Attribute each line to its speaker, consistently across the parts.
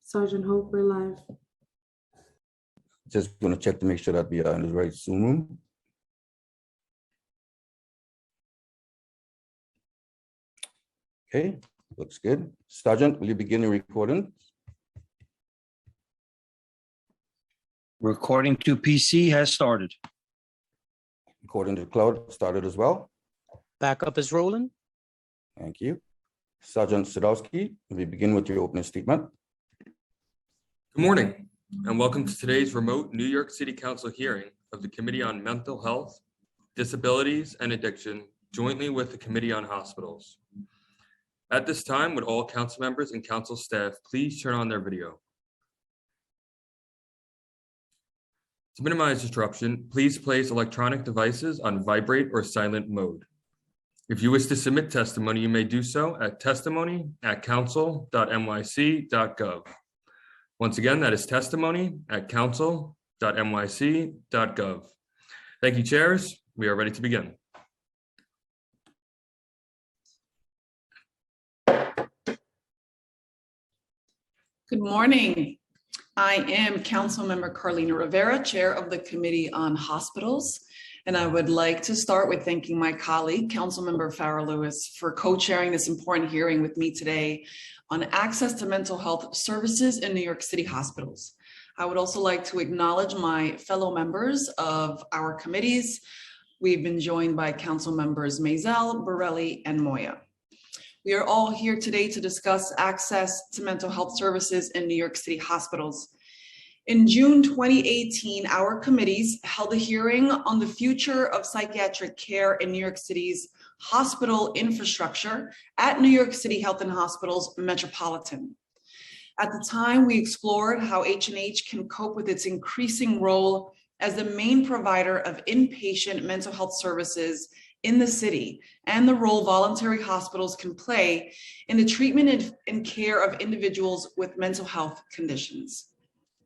Speaker 1: Sergeant Hope, we're live.
Speaker 2: Just going to check to make sure that we are in the right Zoom room. Okay, looks good. Sergeant, will you begin your recording?
Speaker 3: Recording to PC has started.
Speaker 2: Recording to the cloud started as well.
Speaker 4: Backup is rolling.
Speaker 2: Thank you. Sergeant Sadowski, will you begin with your opening statement?
Speaker 5: Good morning, and welcome to today's remote New York City Council hearing of the Committee on Mental Health, Disabilities, and Addiction, jointly with the Committee on Hospitals. At this time, would all council members and council staff please turn on their video? To minimize disruption, please place electronic devices on vibrate or silent mode. If you wish to submit testimony, you may do so at testimony@council.nyc.gov. Once again, that is testimony@council.nyc.gov. Thank you, chairs. We are ready to begin.
Speaker 6: Good morning. I am Councilmember Carlina Rivera, Chair of the Committee on Hospitals, and I would like to start with thanking my colleague, Councilmember Farrah Lewis, for co-chairing this important hearing with me today on access to mental health services in New York City hospitals. I would also like to acknowledge my fellow members of our committees. We've been joined by Council Members Maisel, Borelli, and Moya. We are all here today to discuss access to mental health services in New York City hospitals. In June 2018, our committees held a hearing on the future of psychiatric care in New York City's hospital infrastructure at New York City Health and Hospitals Metropolitan. At the time, we explored how H&H can cope with its increasing role as the main provider of inpatient mental health services in the city and the role voluntary hospitals can play in the treatment and care of individuals with mental health conditions.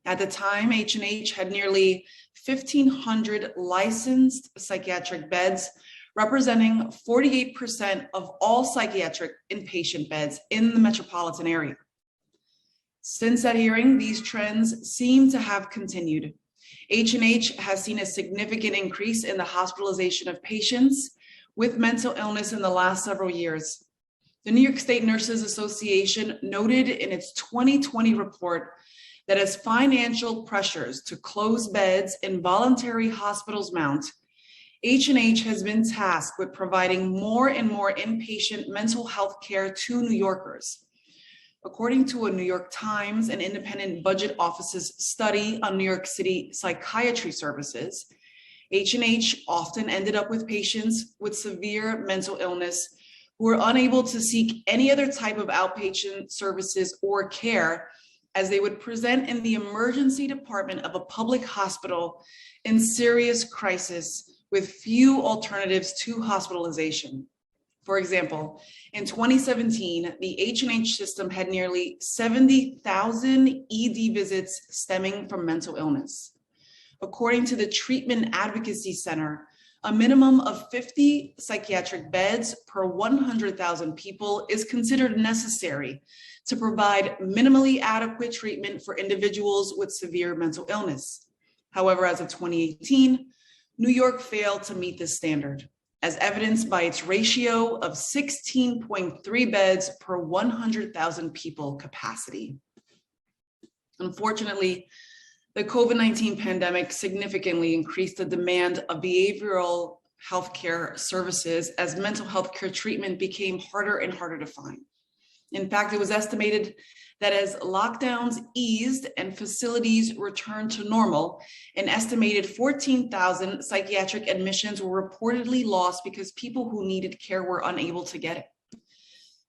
Speaker 6: At the time, H&H had nearly 1,500 licensed psychiatric beds, representing 48% of all psychiatric inpatient beds in the metropolitan area. Since that hearing, these trends seem to have continued. H&H has seen a significant increase in the hospitalization of patients with mental illness in the last several years. The New York State Nurses Association noted in its 2020 report that as financial pressures to close beds in voluntary hospitals mount, H&H has been tasked with providing more and more inpatient mental health care to New Yorkers. According to a New York Times and Independent Budget Office's study on New York City psychiatry services, H&H often ended up with patients with severe mental illness who were unable to seek any other type of outpatient services or care, as they would present in the emergency department of a public hospital in serious crisis with few alternatives to hospitalization. For example, in 2017, the H&H system had nearly 70,000 ED visits stemming from mental illness. According to the Treatment Advocacy Center, a minimum of 50 psychiatric beds per 100,000 people is considered necessary to provide minimally adequate treatment for individuals with severe mental illness. However, as of 2018, New York failed to meet this standard, as evidenced by its ratio of 16.3 beds per 100,000 people capacity. Unfortunately, the COVID-19 pandemic significantly increased the demand of behavioral healthcare services as mental health care treatment became harder and harder to find. In fact, it was estimated that as lockdowns eased and facilities returned to normal, an estimated 14,000 psychiatric admissions were reportedly lost because people who needed care were unable to get it.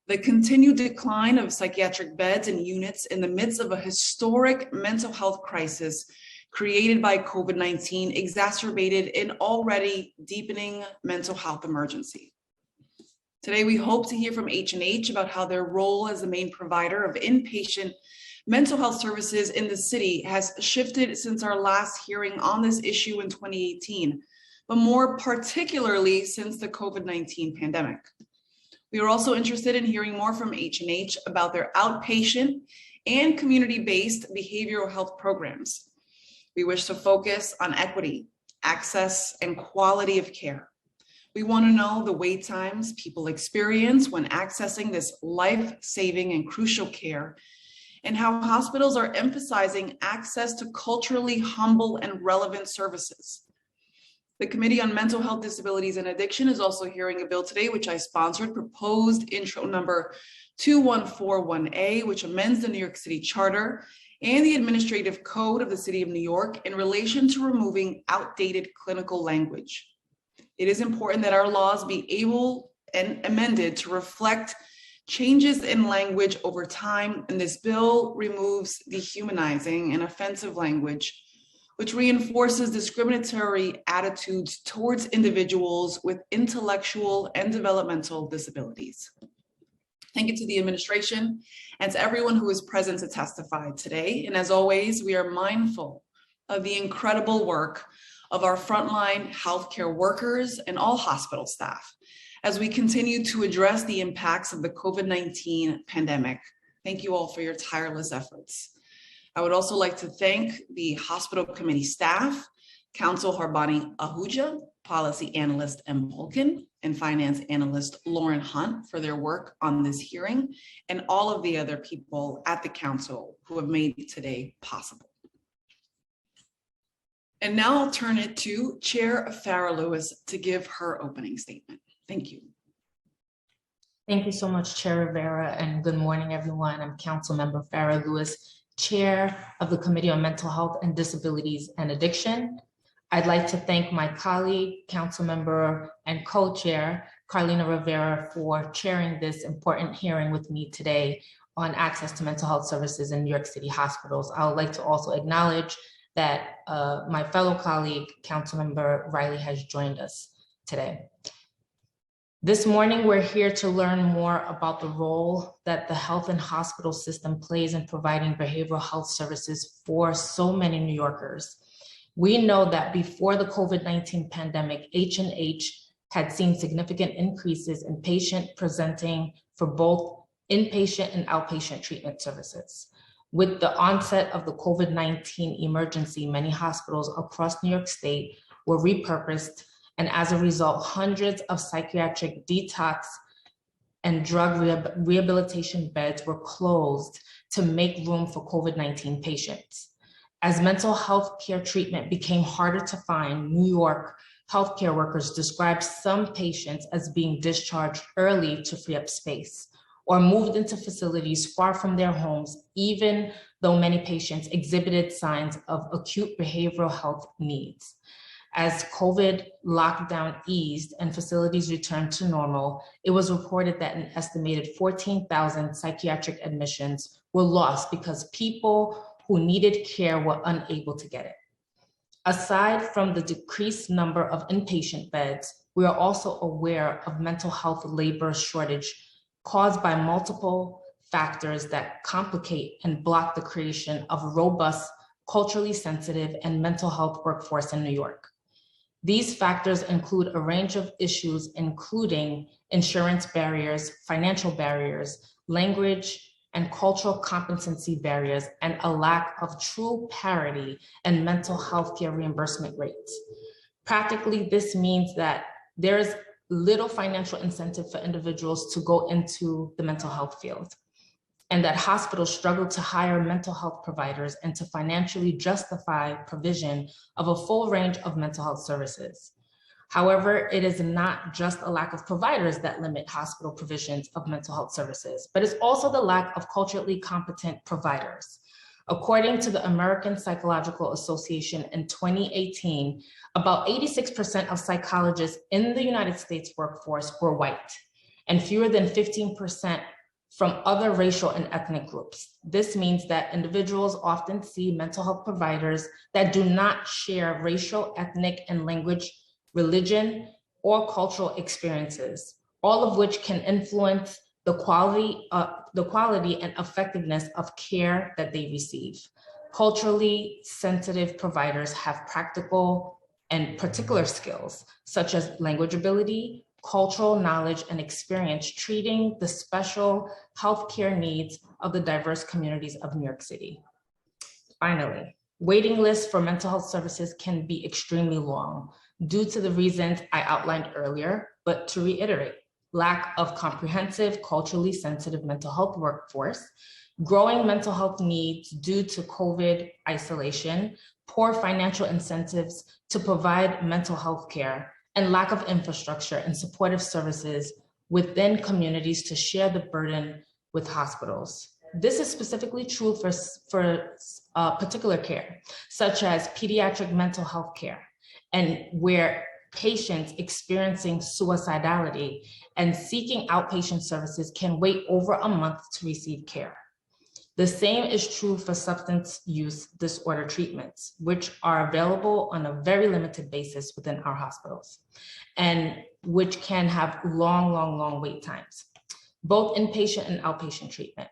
Speaker 6: The continued decline of psychiatric beds and units in the midst of a historic mental health crisis created by COVID-19 exacerbated an already deepening mental health emergency. Today, we hope to hear from H&H about how their role as the main provider of inpatient mental health services in the city has shifted since our last hearing on this issue in 2018, but more particularly since the COVID-19 pandemic. We are also interested in hearing more from H&H about their outpatient and community-based behavioral health programs. We wish to focus on equity, access, and quality of care. We want to know the wait times people experience when accessing this life-saving and crucial care, and how hospitals are emphasizing access to culturally humble and relevant services. The Committee on Mental Health, Disabilities, and Addiction is also hearing a bill today, which I sponsored, proposed intro number 2141A, which amends the New York City Charter and the Administrative Code of the City of New York in relation to removing outdated clinical language. It is important that our laws be able and amended to reflect changes in language over time, and this bill removes dehumanizing and offensive language, which reinforces discriminatory attitudes towards individuals with intellectual and developmental disabilities. Thank you to the administration and to everyone who is present to testify today. And as always, we are mindful of the incredible work of our frontline healthcare workers and all hospital staff as we continue to address the impacts of the COVID-19 pandemic. Thank you all for your tireless efforts. I would also like to thank the hospital committee staff, Counsel Harbani Ahuja, Policy Analyst M. Volkin, and Finance Analyst Lauren Hunt for their work on this hearing, and all of the other people at the council who have made today possible. And now I'll turn it to Chair Farah Lewis to give her opening statement. Thank you.
Speaker 1: Thank you so much, Chair Rivera, and good morning, everyone. I'm Councilmember Farah Lewis, Chair of the Committee on Mental Health and Disabilities and Addiction. I'd like to thank my colleague, Councilmember and Co-Chair Carlina Rivera, for chairing this important hearing with me today on access to mental health services in New York City hospitals. I would like to also acknowledge that my fellow colleague, Councilmember Riley, has joined us today. This morning, we're here to learn more about the role that the health and hospital system plays in providing behavioral health services for so many New Yorkers. We know that before the COVID-19 pandemic, H&H had seen significant increases in patient presenting for both inpatient and outpatient treatment services. With the onset of the COVID-19 emergency, many hospitals across New York State were repurposed, and as a result, hundreds of psychiatric detox and drug rehabilitation beds were closed to make room for COVID-19 patients. As mental health care treatment became harder to find, New York healthcare workers described some patients as being discharged early to free up space, or moved into facilities far from their homes, even though many patients exhibited signs of acute behavioral health needs. As COVID lockdown eased and facilities returned to normal, it was reported that an estimated 14,000 psychiatric admissions were lost because people who needed care were unable to get it. Aside from the decreased number of inpatient beds, we are also aware of mental health labor shortage caused by multiple factors that complicate and block the creation of a robust, culturally sensitive, and mental health workforce in New York. These factors include a range of issues, including insurance barriers, financial barriers, language and cultural competency barriers, and a lack of true parity in mental health care reimbursement rates. Practically, this means that there is little financial incentive for individuals to go into the mental health field, and that hospitals struggle to hire mental health providers and to financially justify provision of a full range of mental health services. However, it is not just a lack of providers that limit hospital provisions of mental health services, but it's also the lack of culturally competent providers. According to the American Psychological Association in 2018, about 86% of psychologists in the United States workforce were white, and fewer than 15% from other racial and ethnic groups. This means that individuals often see mental health providers that do not share racial, ethnic, and language, religion, or cultural experiences, all of which can influence the quality and effectiveness of care that they receive. Culturally sensitive providers have practical and particular skills, such as language ability, cultural knowledge, and experience treating the special healthcare needs of the diverse communities of New York City. Finally, waiting lists for mental health services can be extremely long due to the reasons I outlined earlier, but to reiterate, lack of comprehensive, culturally sensitive mental health workforce, growing mental health needs due to COVID isolation, poor financial incentives to provide mental health care, and lack of infrastructure and supportive services within communities to share the burden with hospitals. This is specifically true for particular care, such as pediatric mental health care, and where patients experiencing suicidality and seeking outpatient services can wait over a month to receive care. The same is true for substance use disorder treatments, which are available on a very limited basis within our hospitals, and which can have long wait times, both inpatient and outpatient treatment.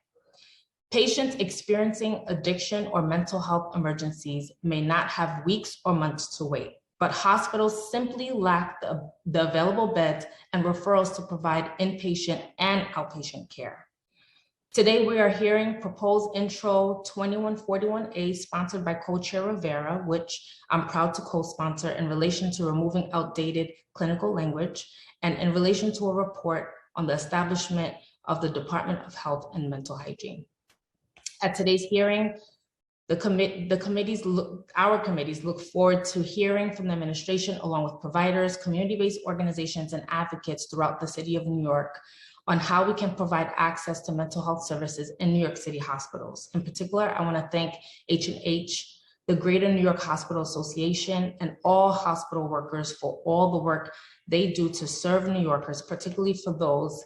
Speaker 1: Patients experiencing addiction or mental health emergencies may not have weeks or months to wait, but hospitals simply lack the available beds and referrals to provide inpatient and outpatient care. Today, we are hearing proposed intro 2141A sponsored by co-chair Rivera, which I'm proud to co-sponsor in relation to removing outdated clinical language and in relation to a report on the establishment of the Department of Health and Mental Hygiene. At today's hearing, our committees look forward to hearing from the administration along with providers, community-based organizations, and advocates throughout the city of New York on how we can provide access to mental health services in New York City hospitals. In particular, I want to thank H&H, the Greater New York Hospital Association, and all hospital workers for all the work they do to serve New Yorkers, particularly for those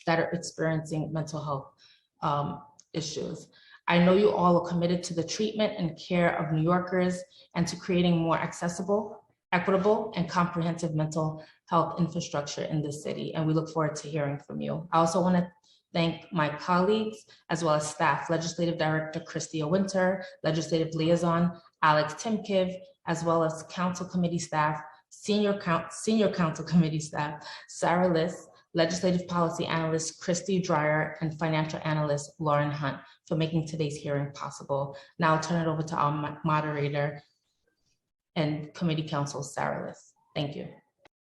Speaker 1: that are experiencing mental health issues. I know you all are committed to the treatment and care of New Yorkers and to creating more accessible, equitable, and comprehensive mental health infrastructure in this city, and we look forward to hearing from you. I also want to thank my colleagues as well as staff, Legislative Director Christia Winter, Legislative Liaison Alex Timkiv, as well as Council Committee staff, Senior Council Committee staff, Sarah Liss, Legislative Policy Analyst Christy Dreyer, and Financial Analyst Lauren Hunt for making today's hearing possible. Now I'll turn it over to our moderator and Committee Counsel, Sarah Liss. Thank you.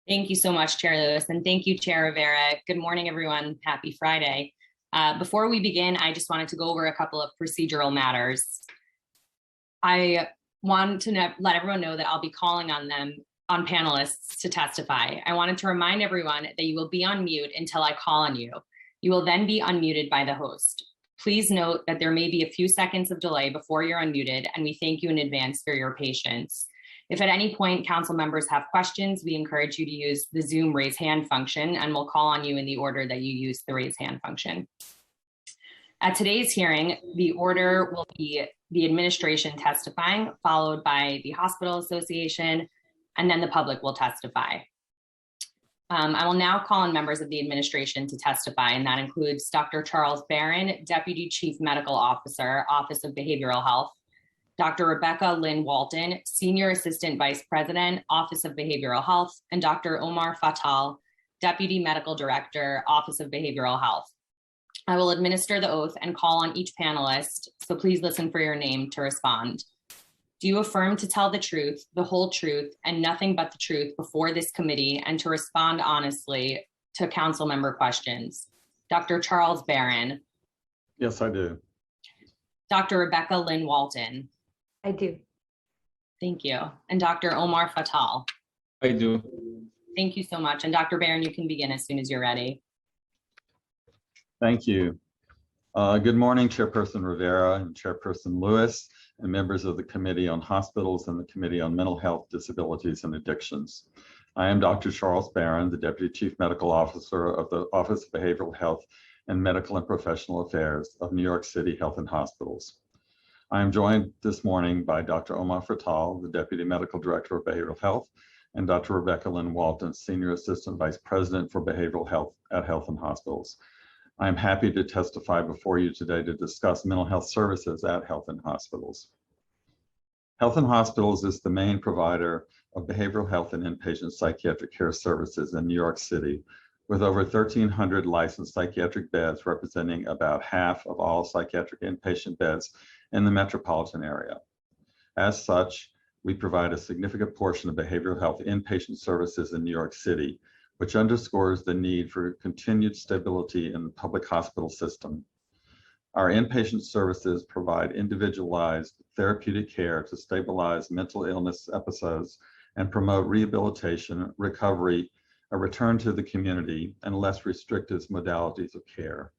Speaker 7: Thank you so much, Chair Lewis, and thank you, Chair Rivera. Good morning, everyone. Happy Friday. Before we begin, I just wanted to go over a couple of procedural matters. I want to let everyone know that I'll be calling on panelists to testify. I wanted to remind everyone that you will be on mute until I call on you. You will then be unmuted by the host. Please note that there may be a few seconds of delay before you're unmuted, and we thank you in advance for your patience. If at any point council members have questions, we encourage you to use the Zoom raise hand function, and we'll call on you in the order that you use the raise hand function. At today's hearing, the order will be the administration testifying, followed by the Hospital Association, and then the public will testify. I will now call on members of the administration to testify, and that includes Dr. Charles Barron, Deputy Chief Medical Officer, Office of Behavioral Health, Dr. Rebecca Lynn Walton, Senior Assistant Vice President, Office of Behavioral Health, and Dr. Omar Fatal, Deputy Medical Director, Office of Behavioral Health. I will administer the oath and call on each panelist, so please listen for your name to respond. Do you affirm to tell the truth, the whole truth, and nothing but the truth before this committee, and to respond honestly to council member questions? Dr. Charles Barron.
Speaker 8: Yes, I do.
Speaker 7: Dr. Rebecca Lynn Walton.
Speaker 9: I do.
Speaker 7: Thank you. And Dr. Omar Fatal.
Speaker 8: I do.
Speaker 7: Thank you so much. And Dr. Barron, you can begin as soon as you're ready.
Speaker 8: Thank you. Good morning, Chairperson Rivera and Chairperson Lewis, and members of the Committee on Hospitals and the Committee on Mental Health, Disabilities, and Addictions. I am Dr. Charles Barron, the Deputy Chief Medical Officer of the Office of Behavioral Health and Medical and Professional Affairs of New York City Health and Hospitals. I am joined this morning by Dr. Omar Fatal, the Deputy Medical Director of Behavioral Health, and Dr. Rebecca Lynn Walton, Senior Assistant Vice President for Behavioral Health at Health and Hospitals. I am happy to testify before you today to discuss mental health services at Health and Hospitals. Health and Hospitals is the main provider of behavioral health and inpatient psychiatric care services in New York City, with over 1,300 licensed psychiatric beds representing about half of all psychiatric inpatient beds in the metropolitan area. As such, we provide a significant portion of behavioral health inpatient services in New York City, which underscores the need for continued stability in the public hospital system. Our inpatient services provide individualized therapeutic care to stabilize mental illness episodes and promote rehabilitation, recovery, a return to the community, and less restrictive modalities of care.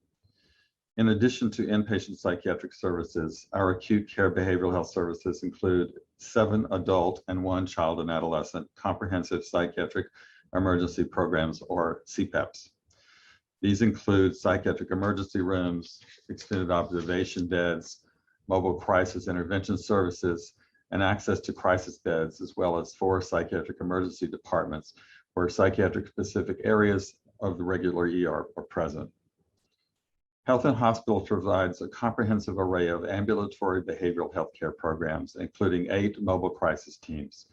Speaker 8: In addition to inpatient psychiatric services, our acute care behavioral health services include 7 adult and 1 child and adolescent comprehensive psychiatric emergency programs, or CPEPs. These include psychiatric emergency rooms, extended observation beds, mobile crisis intervention services, and access to crisis beds, as well as 4 psychiatric emergency departments where psychiatric specific areas of the regular ER are present. Health and Hospitals provides a comprehensive array of ambulatory behavioral health care programs, including 8 mobile crisis teams,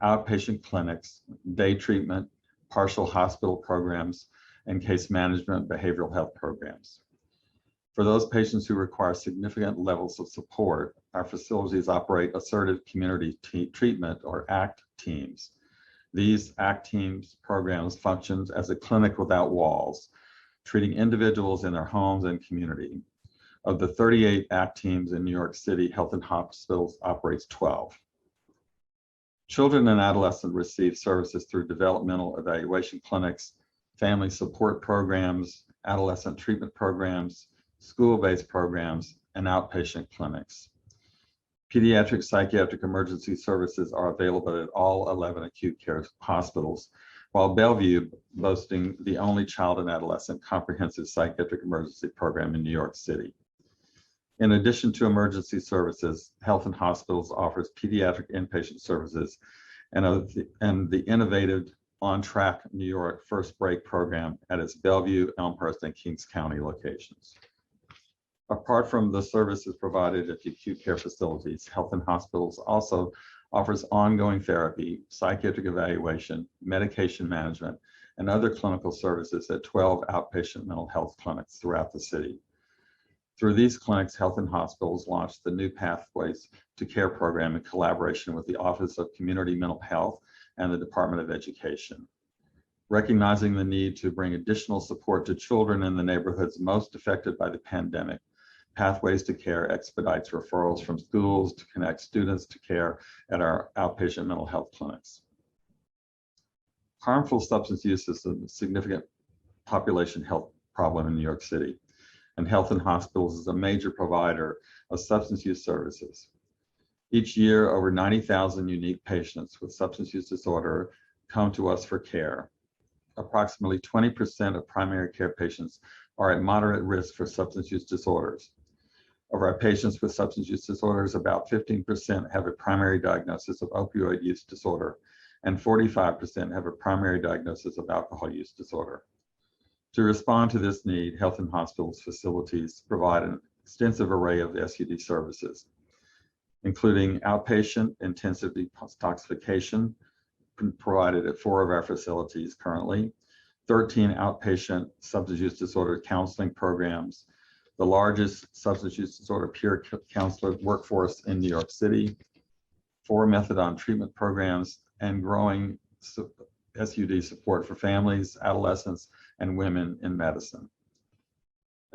Speaker 8: outpatient clinics, day treatment, partial hospital programs, and case management behavioral health programs. For those patients who require significant levels of support, our facilities operate assertive community treatment, or ACT teams. These ACT teams programs functions as a clinic without walls, treating individuals in their homes and community. Of the 38 ACT teams in New York City, Health and Hospitals operates 12. Children and adolescents receive services through developmental evaluation clinics, family support programs, adolescent treatment programs, school-based programs, and outpatient clinics. Pediatric psychiatric emergency services are available at all 11 acute care hospitals, while Bellevue boasting the only child and adolescent comprehensive psychiatric emergency program in New York City. In addition to emergency services, Health and Hospitals offers pediatric inpatient services and the innovative On Track New York First Break program at its Bellevue, Elmhurst, and Kings County locations. Apart from the services provided at the acute care facilities, Health and Hospitals also offers ongoing therapy, psychiatric evaluation, medication management, and other clinical services at 12 outpatient mental health clinics throughout the city. Through these clinics, Health and Hospitals launched the New Pathways to Care program in collaboration with the Office of Community Mental Health and the Department of Education. Recognizing the need to bring additional support to children in the neighborhoods most affected by the pandemic, Pathways to Care expedites referrals from schools to connect students to care at our outpatient mental health clinics. Harmful substance use is a significant population health problem in New York City, and Health and Hospitals is a major provider of substance use services. Each year, over 90,000 unique patients with substance use disorder come to us for care. Approximately 20% of primary care patients are at moderate risk for substance use disorders. Of our patients with substance use disorders, about 15% have a primary diagnosis of opioid use disorder, and 45% have a primary diagnosis of alcohol use disorder. To respond to this need, Health and Hospitals facilities provide an extensive array of SUD services, including outpatient intensive detoxification, provided at 4 of our facilities currently, 13 outpatient substance use disorder counseling programs, the largest substance use disorder peer counselor workforce in New York City, 4 methadone treatment programs, and growing SUD support for families, adolescents, and women in medicine.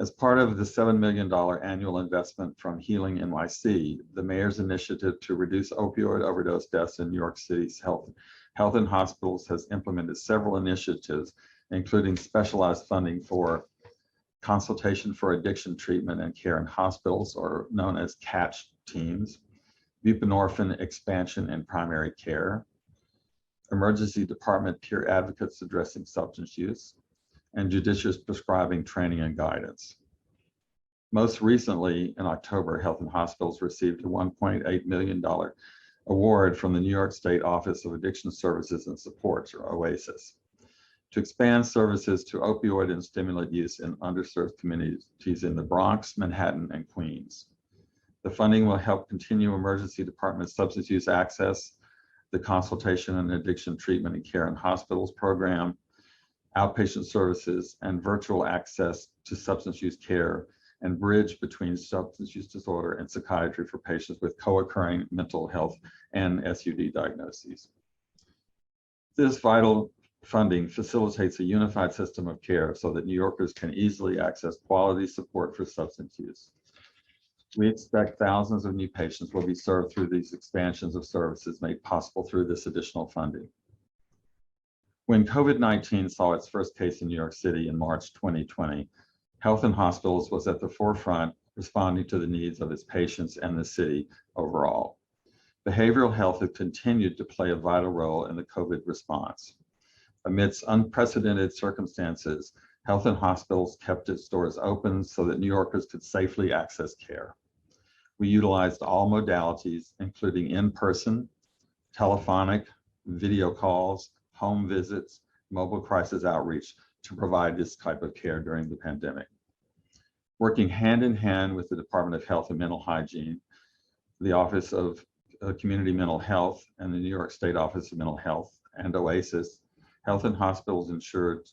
Speaker 8: As part of the $7 million annual investment from Healing NYC, the mayor's initiative to reduce opioid overdose deaths in New York City's Health and Hospitals has implemented several initiatives, including specialized funding for consultation for addiction treatment and care in hospitals, or known as CATCH teams, buprenorphine expansion in primary care, emergency department peer advocates addressing substance use, and judicious prescribing training and guidance. Most recently, in October, Health and Hospitals received a $1.8 million award from the New York State Office of Addiction Services and Supports, or OASIS, to expand services to opioid and stimulant use in underserved communities in the Bronx, Manhattan, and Queens. The funding will help continue emergency department substance use access, the Consultation and Addiction Treatment and Care in Hospitals program, outpatient services, and virtual access to substance use care, and bridge between substance use disorder and psychiatry for patients with co-occurring mental health and SUD diagnoses. This vital funding facilitates a unified system of care so that New Yorkers can easily access quality support for substance use. We expect thousands of new patients will be served through these expansions of services made possible through this additional funding. When COVID-19 saw its first case in New York City in March 2020, Health in Hospitals was at the forefront, responding to the needs of its patients and the city overall. Behavioral health has continued to play a vital role in the COVID response. Amidst unprecedented circumstances, Health in Hospitals kept its doors open so that New Yorkers could safely access care. We utilized all modalities, including in-person, telephonic, video calls, home visits, mobile crisis outreach, to provide this type of care during the pandemic. Working hand in hand with the Department of Health and Mental Hygiene, the Office of Community Mental Health, and the New York State Office of Mental Health, and OASIS, Health in Hospitals ensured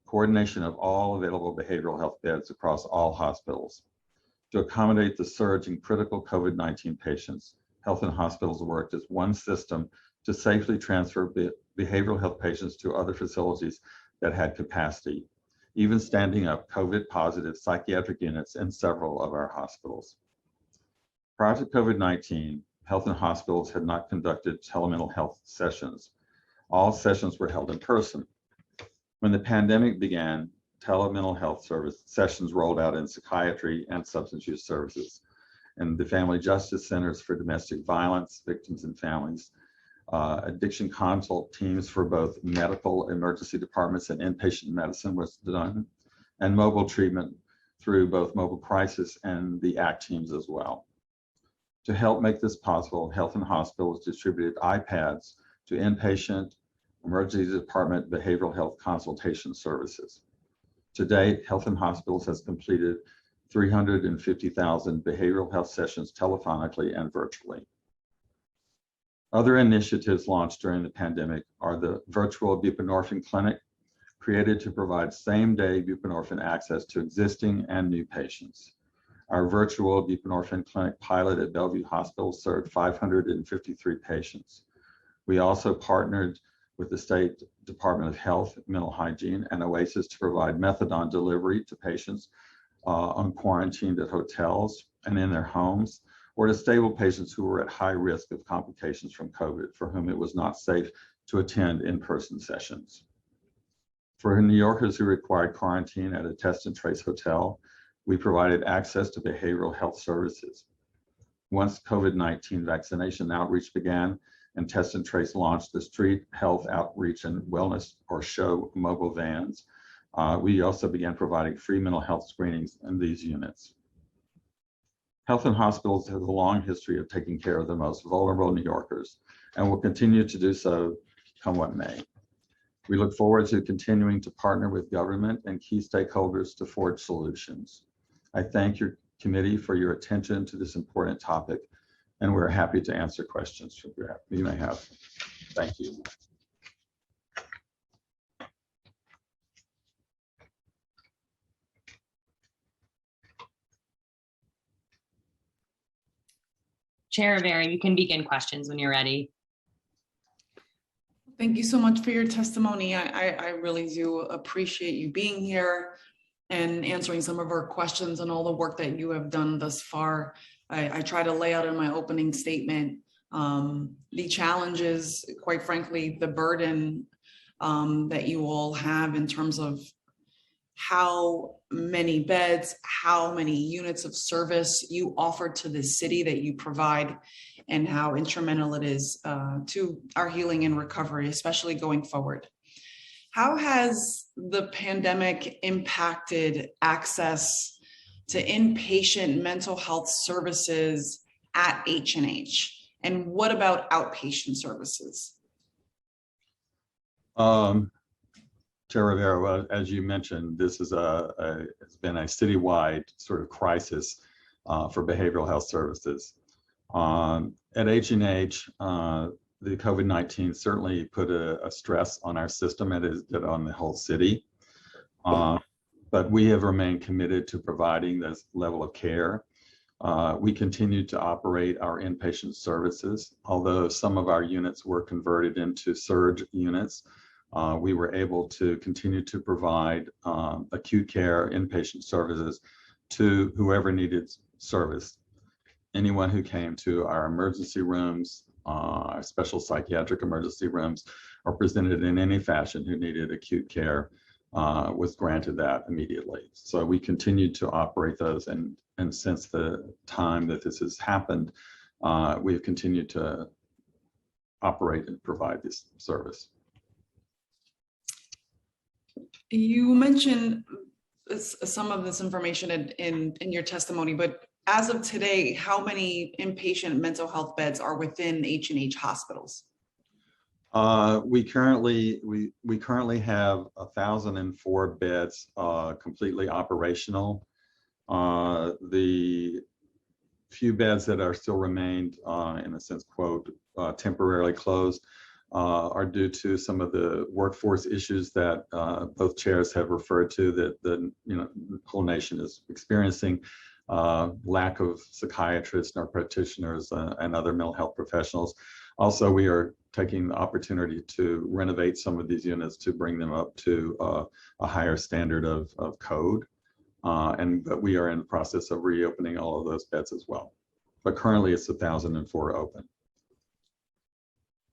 Speaker 8: coordination of all available behavioral health beds across all hospitals. To accommodate the surge in critical COVID-19 patients, Health in Hospitals worked as one system to safely transfer behavioral health patients to other facilities that had capacity, even standing up COVID-positive psychiatric units in several of our hospitals. Prior to COVID-19, Health in Hospitals had not conducted telemental health sessions. All sessions were held in person. When the pandemic began, telemental health service sessions rolled out in psychiatry and substance use services, and the Family Justice Centers for Domestic Violence Victims and Families, addiction consult teams for both medical emergency departments and inpatient medicine was done, and mobile treatment through both mobile crisis and the ACT teams as well. To help make this possible, Health in Hospitals distributed iPads to inpatient emergency department behavioral health consultation services. To date, Health in Hospitals has completed 350,000 behavioral health sessions telephonically and virtually. Other initiatives launched during the pandemic are the virtual buprenorphine clinic, created to provide same-day buprenorphine access to existing and new patients. Our virtual buprenorphine clinic pilot at Bellevue Hospital served 553 patients. We also partnered with the State Department of Health, Mental Hygiene, and OASIS to provide methadone delivery to patients on quarantined at hotels and in their homes, or to stable patients who were at high risk of complications from COVID, for whom it was not safe to attend in-person sessions. For New Yorkers who required quarantine at a test and trace hotel, we provided access to behavioral health services. Once COVID-19 vaccination outreach began and Test and Trace launched the Street Health Outreach and Wellness, or SHOW, mobile vans, we also began providing free mental health screenings in these units. Health in Hospitals has a long history of taking care of the most vulnerable New Yorkers and will continue to do so come what may. We look forward to continuing to partner with government and key stakeholders to forge solutions. I thank your committee for your attention to this important topic, and we're happy to answer questions you may have. Thank you.
Speaker 7: Chair Rivera, you can begin questions when you're ready.
Speaker 6: Thank you so much for your testimony. I really do appreciate you being here and answering some of our questions and all the work that you have done thus far. I try to lay out in my opening statement the challenges, quite frankly, the burden that you all have in terms of how many beds, how many units of service you offer to the city that you provide, and how instrumental it is to our healing and recovery, especially going forward. How has the pandemic impacted access to inpatient mental health services at H&H? And what about outpatient services?
Speaker 8: Chair Rivera, well, as you mentioned, this is it's been a citywide sort of crisis for behavioral health services. At H&H, the COVID-19 certainly put a stress on our system, and it did on the whole city. But we have remained committed to providing this level of care. We continue to operate our inpatient services. Although some of our units were converted into surge units, we were able to continue to provide acute care inpatient services to whoever needed service. Anyone who came to our emergency rooms, our special psychiatric emergency rooms, or presented in any fashion who needed acute care was granted that immediately. So we continued to operate those, and since the time that this has happened, we've continued to operate and provide this service.
Speaker 6: You mentioned some of this information in your testimony, but as of today, how many inpatient mental health beds are within H&H hospitals?
Speaker 8: We currently have 1,004 beds completely operational. The few beds that are still remained, in a sense, quote, temporarily closed, are due to some of the workforce issues that both chairs have referred to, that the whole nation is experiencing. Lack of psychiatrists, nurse practitioners, and other mental health professionals. Also, we are taking the opportunity to renovate some of these units to bring them up to a higher standard of code. But we are in the process of reopening all of those beds as well. But currently it's 1,004 open.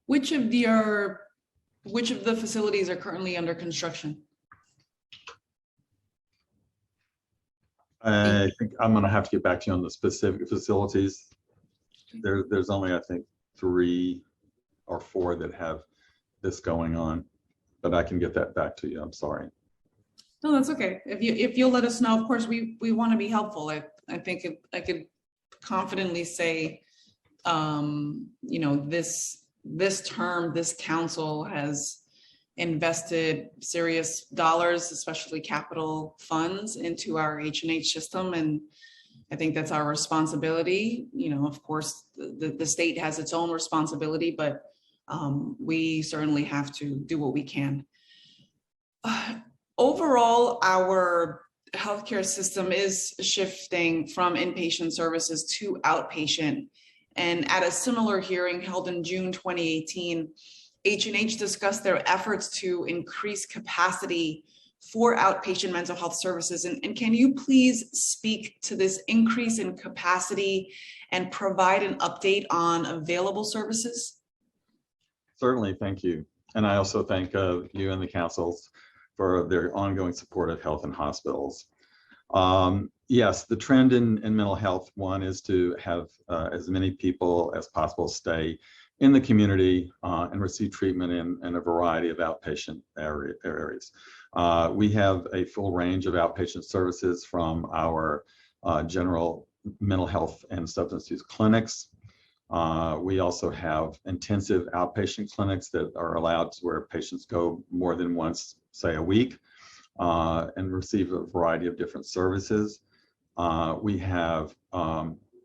Speaker 6: Which of the facilities are currently under construction?
Speaker 8: I think I'm going to have to get back to you on the specific facilities. There's only, I think, 3 or 4 that have this going on, but I can get that back to you. I'm sorry.
Speaker 6: No, that's okay. If you'll let us know, of course, we want to be helpful. I think I could confidently say, this term, this council has invested serious dollars, especially capital funds, into our H&H system. And I think that's our responsibility. Of course, the state has its own responsibility, but we certainly have to do what we can. Overall, our healthcare system is shifting from inpatient services to outpatient. And at a similar hearing held in June 2018, H&H discussed their efforts to increase capacity for outpatient mental health services. And can you please speak to this increase in capacity and provide an update on available services?
Speaker 8: Certainly, thank you. And I also thank you and the councils for their ongoing support of health and hospitals. Yes, the trend in mental health, one, is to have as many people as possible stay in the community and receive treatment in a variety of outpatient areas. We have a full range of outpatient services, from our general mental health and substance use clinics. We also have intensive outpatient clinics that are allowed to where patients go more than once, say, a week, and receive a variety of different services. We have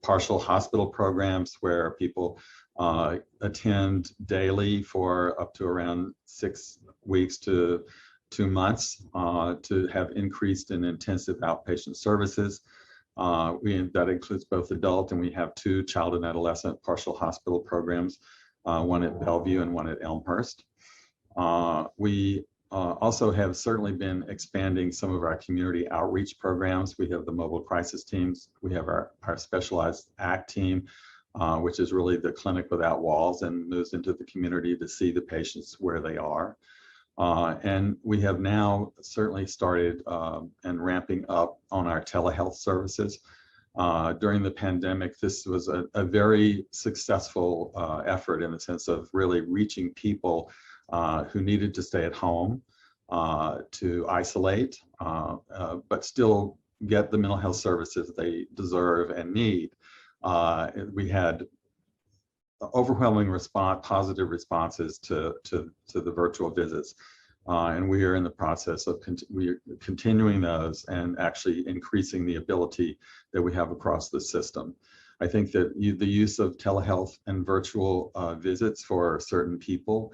Speaker 8: partial hospital programs where people attend daily for up to around 6 weeks to 2 months to have increased in intensive outpatient services. That includes both adult, and we have 2 child and adolescent partial hospital programs, one at Bellevue and one at Elmhurst. We also have certainly been expanding some of our community outreach programs. We have the mobile crisis teams. We have our specialized ACT team, which is really the clinic without walls and moves into the community to see the patients where they are. And we have now certainly started and ramping up on our telehealth services. During the pandemic, this was a very successful effort in the sense of really reaching people who needed to stay at home, to isolate, but still get the mental health services they deserve and need. We had overwhelming positive responses to the virtual visits. And we are in the process of continuing those and actually increasing the ability that we have across the system. I think that the use of telehealth and virtual visits for certain people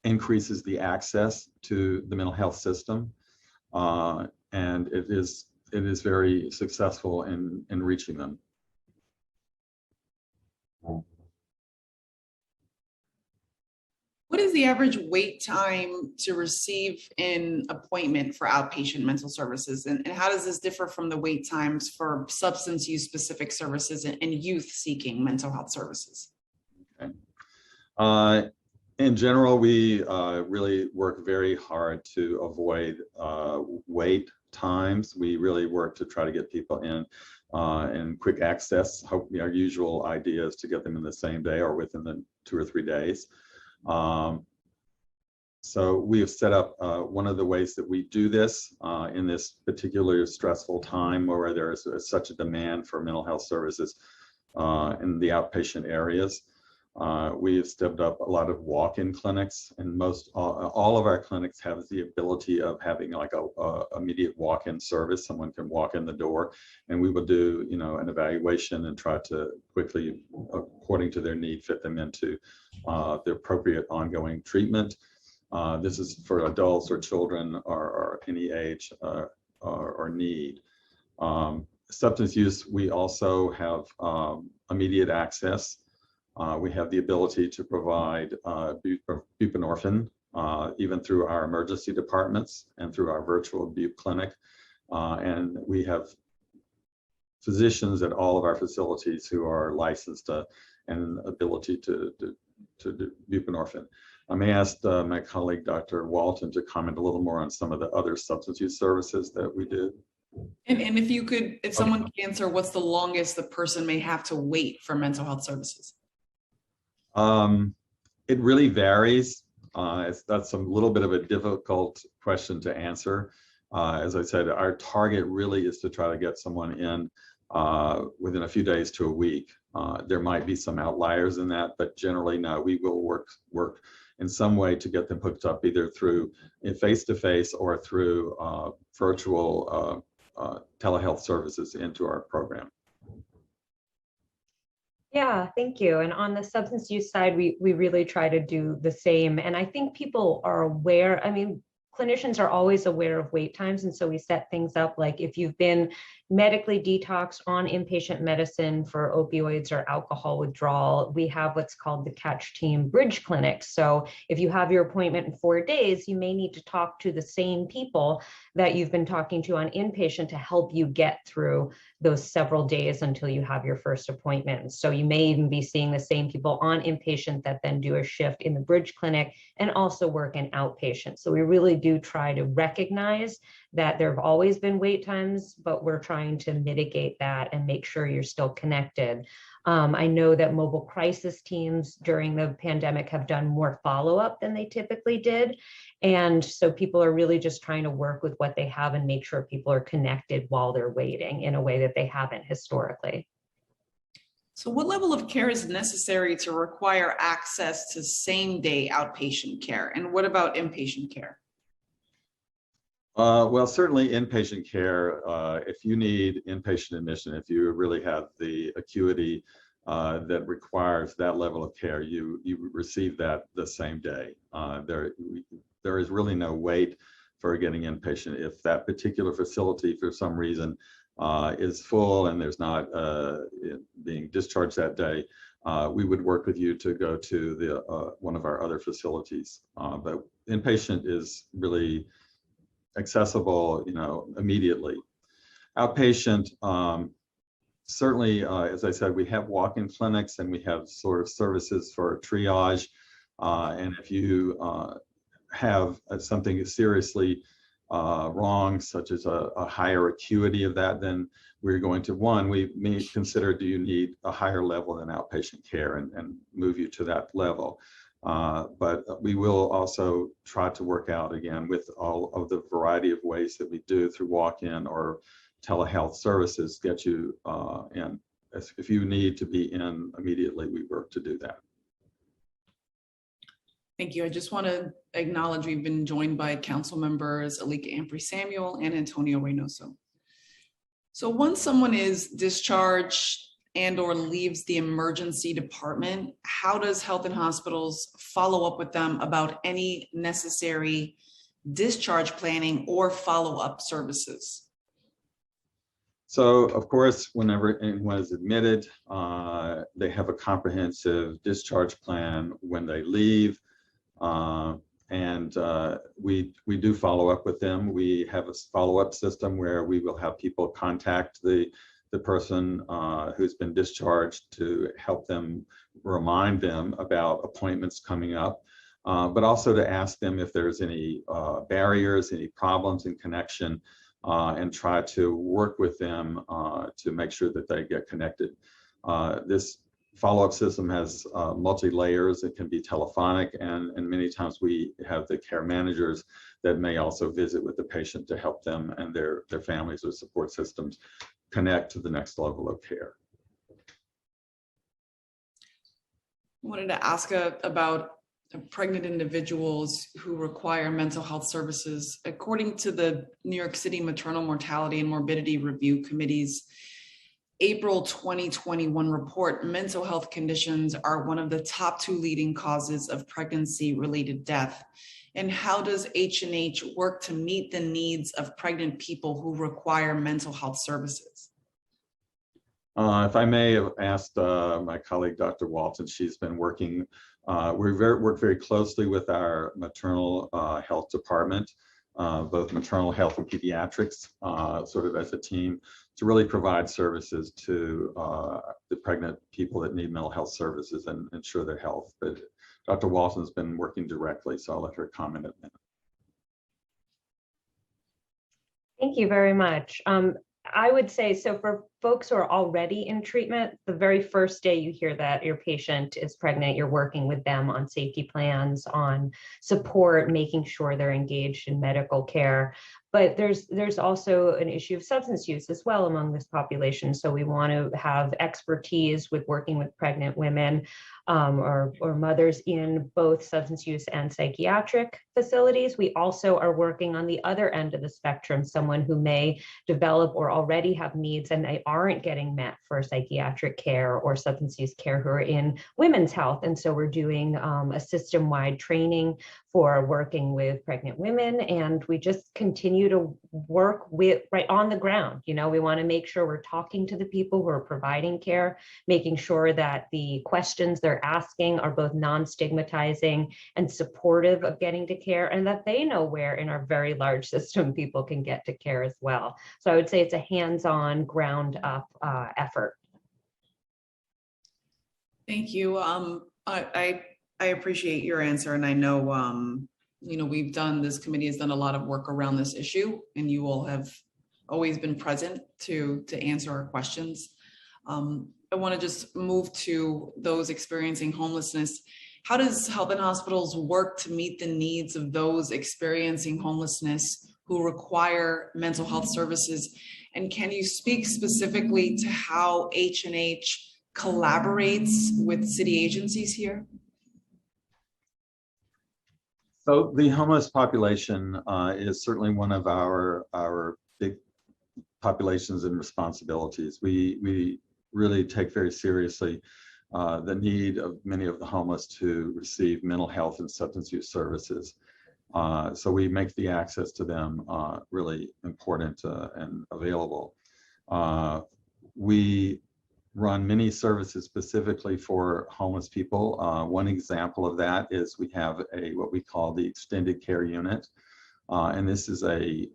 Speaker 8: increases the access to the mental health system, and it is very successful in reaching them.
Speaker 6: What is the average wait time to receive an appointment for outpatient mental services? And how does this differ from the wait times for substance use specific services and youth seeking mental health services?
Speaker 8: Okay. In general, we really work very hard to avoid wait times. We really work to try to get people in quick access. Our usual idea is to get them in the same day or within the 2 or 3 days. So we have set up one of the ways that we do this in this particularly stressful time where there is such a demand for mental health services in the outpatient areas. We've stepped up a lot of walk-in clinics, and all of our clinics have the ability of having like a immediate walk-in service. Someone can walk in the door, and we will do an evaluation and try to quickly, according to their need, fit them into the appropriate ongoing treatment. This is for adults or children or any age or need. Substance use, we also have immediate access. We have the ability to provide buprenorphine even through our emergency departments and through our virtual bup clinic. And we have physicians at all of our facilities who are licensed and ability to do buprenorphine. I may ask my colleague, Dr. Walton, to comment a little more on some of the other substance use services that we do.
Speaker 6: And if someone can answer, what's the longest the person may have to wait for mental health services?
Speaker 8: It really varies. That's a little bit of a difficult question to answer. As I said, our target really is to try to get someone in within a few days to a week. There might be some outliers in that, but generally, no, we will work in some way to get them hooked up either through face-to-face or through virtual telehealth services into our program.
Speaker 9: Yeah, thank you. And on the substance use side, we really try to do the same. And I think people are aware, clinicians are always aware of wait times. And so we set things up like if you've been medically detoxed on inpatient medicine for opioids or alcohol withdrawal, we have what's called the Catch Team Bridge Clinic. So if you have your appointment in 4 days, you may need to talk to the same people that you've been talking to on inpatient to help you get through those several days until you have your first appointment. So you may even be seeing the same people on inpatient that then do a shift in the Bridge Clinic and also work in outpatient. So we really do try to recognize that there have always been wait times, but we're trying to mitigate that and make sure you're still connected. I know that mobile crisis teams during the pandemic have done more follow-up than they typically did. And so people are really just trying to work with what they have and make sure people are connected while they're waiting in a way that they haven't historically.
Speaker 6: So what level of care is necessary to require access to same-day outpatient care? And what about inpatient care?
Speaker 8: Well, certainly inpatient care, if you need inpatient admission, if you really have the acuity that requires that level of care, you receive that the same day. There is really no wait for getting inpatient. If that particular facility for some reason is full and there's not being discharged that day, we would work with you to go to the one of our other facilities. But inpatient is really accessible, immediately. Outpatient, certainly, as I said, we have walk-in clinics and we have sort of services for triage. And if you have something seriously wrong, such as a higher acuity of that, then we're going to, we may consider, do you need a higher level than outpatient care and move you to that level. But we will also try to work out again with all of the variety of ways that we do through walk-in or telehealth services, get you in. If you need to be in immediately, we work to do that.
Speaker 6: Thank you. I just want to acknowledge we've been joined by council members Alika Ampry-Samuel and Antonio Reynoso. So once someone is discharged and or leaves the emergency department, how does Health and Hospitals follow up with them about any necessary discharge planning or follow-up services?
Speaker 8: So, of course, whenever anyone is admitted, they have a comprehensive discharge plan when they leave. And we do follow up with them. We have a follow-up system where we will have people contact the person who's been discharged to help them, remind them about appointments coming up, but also to ask them if there's any barriers, any problems in connection, and try to work with them to make sure that they get connected. This follow-up system has multi-layers. It can be telephonic, and many times we have the care managers that may also visit with the patient to help them and their families or support systems connect to the next level of care.
Speaker 6: I wanted to ask about pregnant individuals who require mental health services. According to the New York City Maternal Mortality and Morbidity Review Committee's April 2021 report, mental health conditions are one of the top 2 leading causes of pregnancy-related death. And how does H&H work to meet the needs of pregnant people who require mental health services?
Speaker 8: If I may have asked my colleague, Dr. Walton, she's been working, we work very closely with our maternal health department, both maternal health and pediatrics, sort of as a team, to really provide services to the pregnant people that need mental health services and ensure their health. But Dr. Walton's been working directly, so I'll let her comment a minute.
Speaker 9: Thank you very much. I would say, so for folks who are already in treatment, the very first day you hear that your patient is pregnant, you're working with them on safety plans, on support, making sure they're engaged in medical care. But there's also an issue of substance use as well among this population. So we want to have expertise with working with pregnant women or mothers in both substance use and psychiatric facilities. We also are working on the other end of the spectrum, someone who may develop or already have needs and they aren't getting met for psychiatric care or substance use care, who are in women's health. And so we're doing a system-wide training for working with pregnant women, and we just continue to work with right on the ground. You know, we want to make sure we're talking to the people who are providing care, making sure that the questions they're asking are both non-stigmatizing and supportive of getting to care, and that they know where in our very large system people can get to care as well. So I would say it's a hands-on, ground-up effort.
Speaker 6: Thank you. I appreciate your answer, and I know you know, this committee has done a lot of work around this issue, and you all have always been present to answer our questions. I want to just move to those experiencing homelessness. How does Health and Hospitals work to meet the needs of those experiencing homelessness who require mental health services? And can you speak specifically to how H&H collaborates with city agencies here?
Speaker 8: So the homeless population is certainly one of our big populations and responsibilities. We really take very seriously the need of many of the homeless to receive mental health and substance use services. So we make the access to them really important and available. We run many services specifically for homeless people. One example of that is we have what we call the extended care unit. And this is a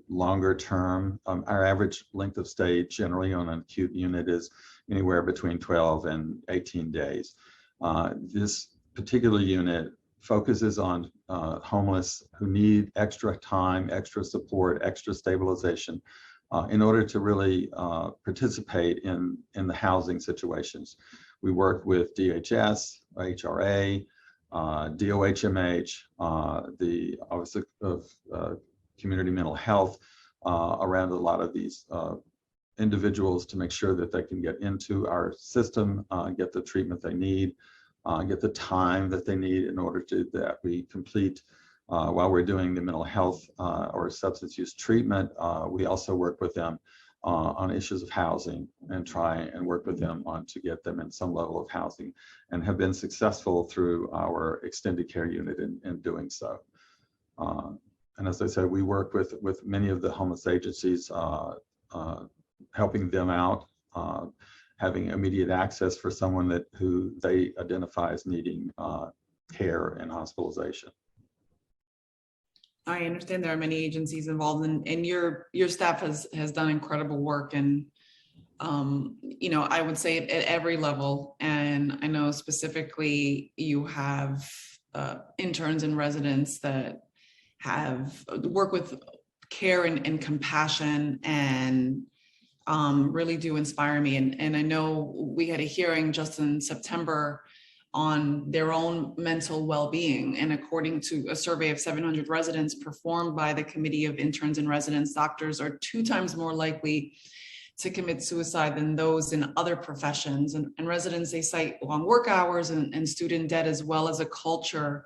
Speaker 8: longer term. Our average length of stay generally on an acute unit is anywhere between 12 and 18 days. This particular unit focuses on homeless who need extra time, extra support, extra stabilization in order to really participate in the housing situations. We work with DHS, HRA, DOHMH, the Office of Community Mental Health around a lot of these individuals to make sure that they can get into our system, get the treatment they need, get the time that they need in order to that we complete while we're doing the mental health or substance use treatment. We also work with them on issues of housing and try and work with them on to get them in some level of housing, and have been successful through our extended care unit in doing so. And as I said, we work with many of the homeless agencies, helping them out, having immediate access for someone who they identify as needing care and hospitalization.
Speaker 6: I understand there are many agencies involved, and your staff has done incredible work, and you know, I would say at every level. And I know specifically you have interns and residents that have work with care and compassion, and really do inspire me. And I know we had a hearing just in September on their own mental well-being. And according to a survey of 700 residents performed by the Committee of Interns and Residents, doctors are 2 times more likely to commit suicide than those in other professions. And residents, they cite long work hours and student debt, as well as a culture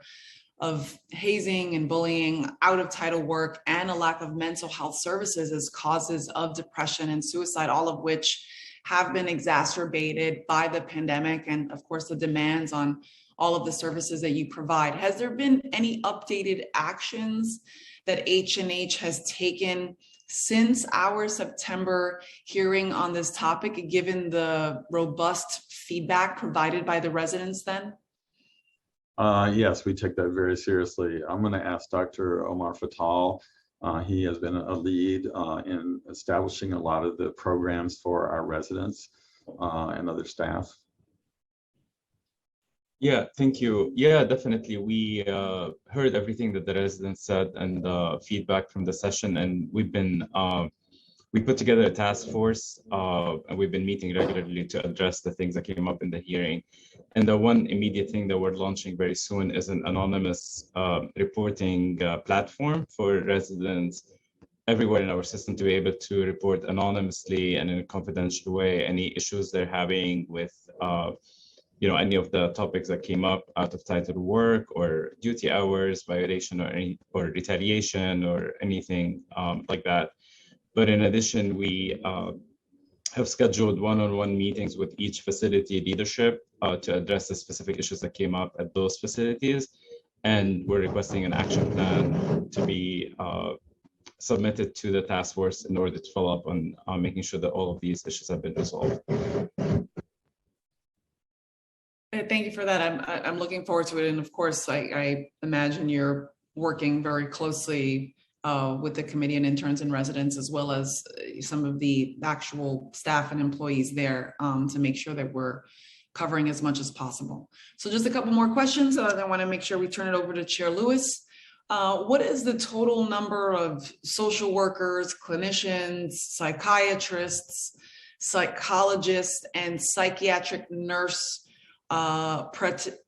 Speaker 6: of hazing and bullying, out of title work, and a lack of mental health services as causes of depression and suicide, all of which have been exacerbated by the pandemic and, of course, the demands on all of the services that you provide. Has there been any updated actions that H&H has taken since our September hearing on this topic, given the robust feedback provided by the residents then?
Speaker 8: Yes, we take that very seriously. I'm going to ask Dr. Omar Fatal. He has been a lead in establishing a lot of the programs for our residents and other staff.
Speaker 10: Yeah, thank you. Yeah, definitely. We heard everything that the residents said and the feedback from the session, and we put together a task force, and we've been meeting regularly to address the things that came up in the hearing. And the one immediate thing that we're launching very soon is an anonymous reporting platform for residents everywhere in our system to be able to report anonymously and in a confidential way any issues they're having with any of the topics that came up: out of title work or duty hours violation or retaliation or anything like that. But in addition, we have scheduled one-on-one meetings with each facility leadership to address the specific issues that came up at those facilities. And we're requesting an action plan to be submitted to the task force in order to follow up on making sure that all of these issues have been resolved.
Speaker 6: Thank you for that. I'm looking forward to it. And of course, I imagine you're working very closely with the Committee on Interns and Residents, as well as some of the actual staff and employees there, to make sure that we're covering as much as possible. So just a couple more questions. I want to make sure we turn it over to Chair Lewis. What is the total number of social workers, clinicians, psychiatrists, psychologists, and psychiatric nurse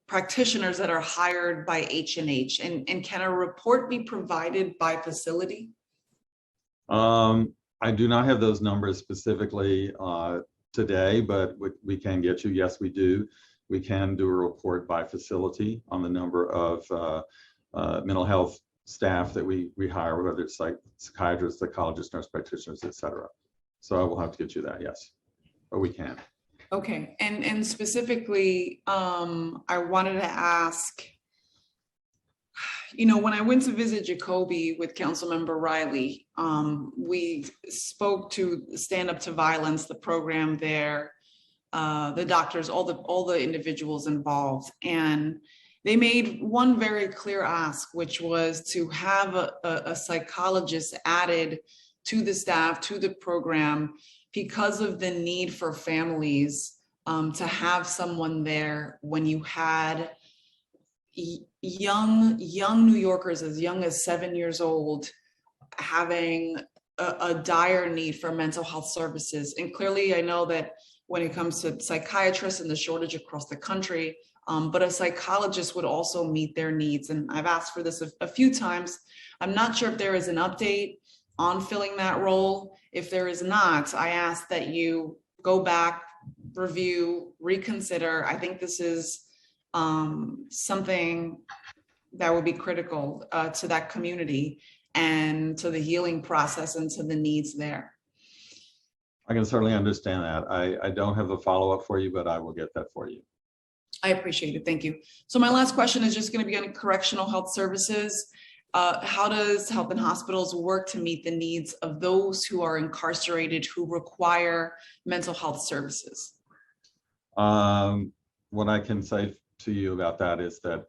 Speaker 6: practitioners that are hired by H&H, and can a report be provided by facility?
Speaker 8: I do not have those numbers specifically today, but we can get you. Yes, we do. We can do a report by facility on the number of mental health staff that we hire, whether it's like psychiatrists, psychologists, nurse practitioners, etc. So I will have to get you that, yes, but we can.
Speaker 6: Okay, and specifically, I wanted to ask, when I went to visit Jacoby with Councilmember Riley, we spoke to Stand Up to Violence, the program there, the doctors, all the individuals involved, and they made one very clear ask, which was to have a psychologist added to the staff, to the program, because of the need for families to have someone there when you had young New Yorkers as young as 7 years old having a dire need for mental health services. And clearly, I know that when it comes to psychiatrists and the shortage across the country, but a psychologist would also meet their needs. And I've asked for this a few times. I'm not sure if there is an update on filling that role. If there is not, I ask that you go back, review, reconsider. I think this is something that would be critical to that community and to the healing process and to the needs there.
Speaker 8: I can certainly understand that. I don't have a follow-up for you, but I will get that for you.
Speaker 6: I appreciate it. Thank you. So my last question is just going to be on correctional health services. How does Health and Hospitals work to meet the needs of those who are incarcerated who require mental health services?
Speaker 8: What I can say to you about that is that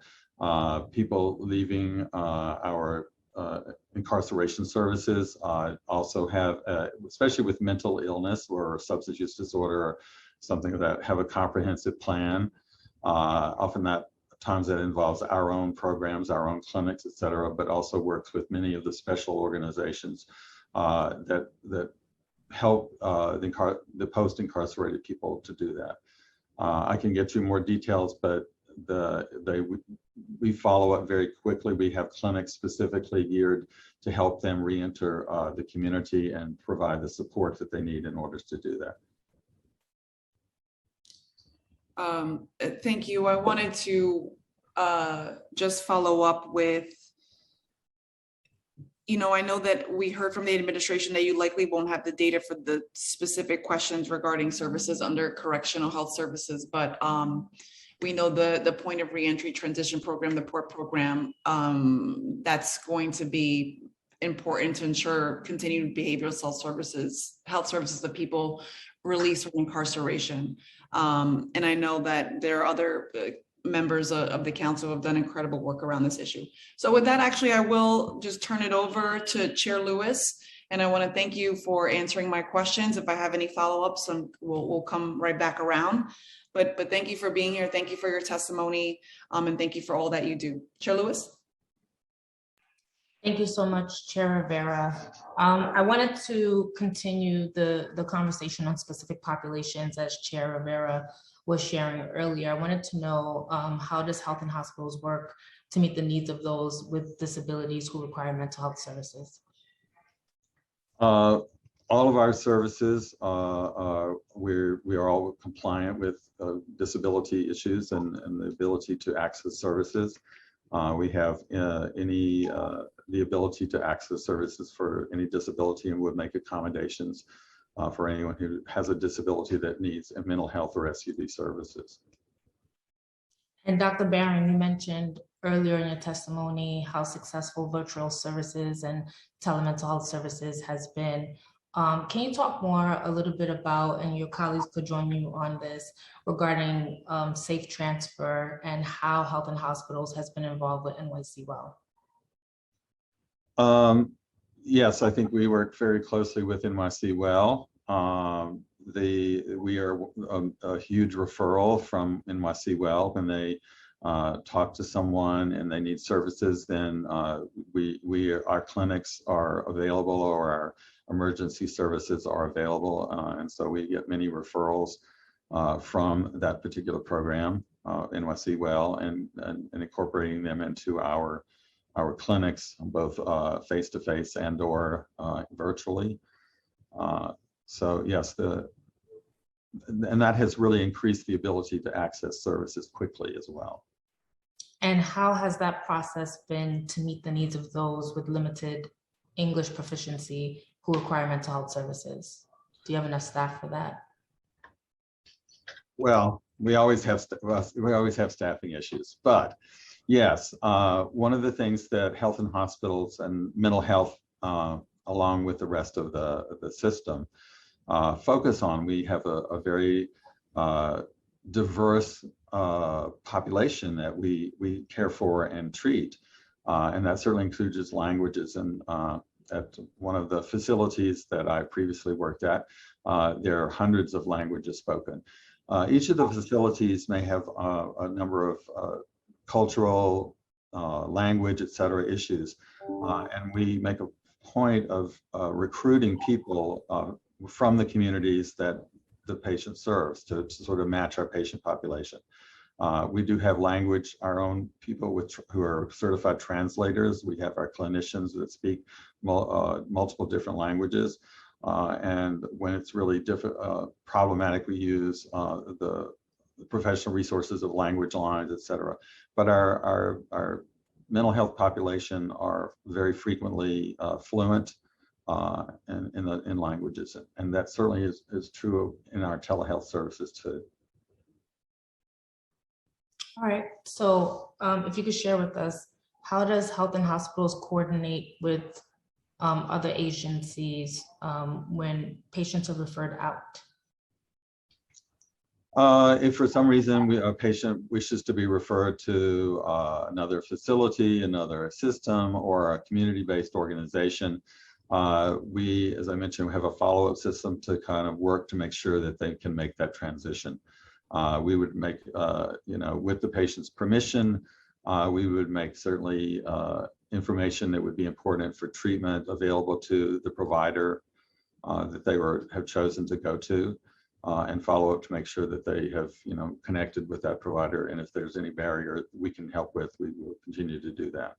Speaker 8: people leaving our incarceration services also have, especially with mental illness or substance use disorder or something that have a comprehensive plan. Often that times that involves our own programs, our own clinics, et cetera, but also works with many of the special organizations that help the post-incarcerated people to do that. I can get you more details, but we follow up very quickly. We have clinics specifically geared to help them re-enter the community and provide the support that they need in order to do that.
Speaker 6: Thank you. I wanted to just follow up with, I know that we heard from the administration that you likely won't have the data for the specific questions regarding services under correctional health services, but we know the point of reentry transition program, the PORT program, that's going to be important to ensure continued behavioral health services to people released from incarceration. And I know that there are other members of the council who have done incredible work around this issue. So with that, actually, I will just turn it over to Chair Lewis. And I want to thank you for answering my questions. If I have any follow-ups, we'll come right back around. But thank you for being here. Thank you for your testimony. And thank you for all that you do. Chair Lewis?
Speaker 1: Thank you so much, Chair Rivera. I wanted to continue the conversation on specific populations as Chair Rivera was sharing earlier. I wanted to know how does Health and Hospitals work to meet the needs of those with disabilities who require mental health services?
Speaker 8: All of our services, we are all compliant with disability issues and the ability to access services. We have the ability to access services for any disability and would make accommodations for anyone who has a disability that needs a mental health or SUD services.
Speaker 1: And Dr. Barron, you mentioned earlier in your testimony how successful virtual services and telemental health services has been. Can you talk more a little bit about, and your colleagues could join you on this, regarding safe transfer and how Health and Hospitals has been involved with NYC Well?
Speaker 8: Yes, I think we work very closely with NYC Well. We are a huge referral from NYC Well. When they talk to someone and they need services, then our clinics are available, or our emergency services are available, and so we get many referrals from that particular program, NYC Well, and incorporating them into our clinics, both face-to-face and or virtually. So yes, and that has really increased the ability to access services quickly as well.
Speaker 1: And how has that process been to meet the needs of those with limited English proficiency who require mental health services? Do you have enough staff for that?
Speaker 8: Well, we always have staffing issues, but yes, one of the things that Health and Hospitals and mental health, along with the rest of the system, focus on, we have a very diverse population that we care for and treat, and that certainly includes languages. And at one of the facilities that I previously worked at, there are hundreds of languages spoken. Each of the facilities may have a number of cultural, language, et cetera, issues, and we make a point of recruiting people from the communities that the patient serves to sort of match our patient population. We do have language, our own people who are certified translators. We have our clinicians that speak multiple different languages. And when it's really problematic, we use the professional resources of language lines, et cetera. But our mental health population are very frequently fluent in languages. And that certainly is true in our telehealth services too.
Speaker 1: All right, so if you could share with us, how does Health and Hospitals coordinate with other agencies when patients are referred out?
Speaker 8: If for some reason a patient wishes to be referred to another facility, another system, or a community-based organization, we, as I mentioned, we have a follow-up system to kind of work to make sure that they can make that transition. We would make, with the patient's permission, we would make certainly information that would be important for treatment available to the provider that they have chosen to go to, and follow up to make sure that they have, connected with that provider. And if there's any barrier we can help with, we will continue to do that.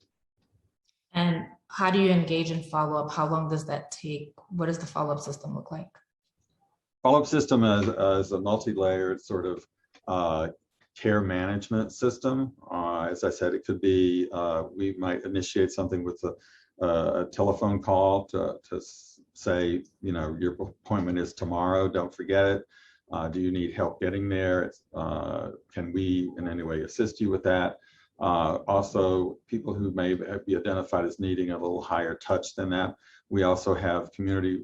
Speaker 1: And how do you engage in follow-up? How long does that take? What does the follow-up system look like?
Speaker 8: Follow-up system is a multi-layered sort of care management system. As I said, it could be, we might initiate something with a telephone call to say, your appointment is tomorrow, don't forget it. Do you need help getting there? Can we in any way assist you with that? Also, people who may be identified as needing a little higher touch than that. We also have community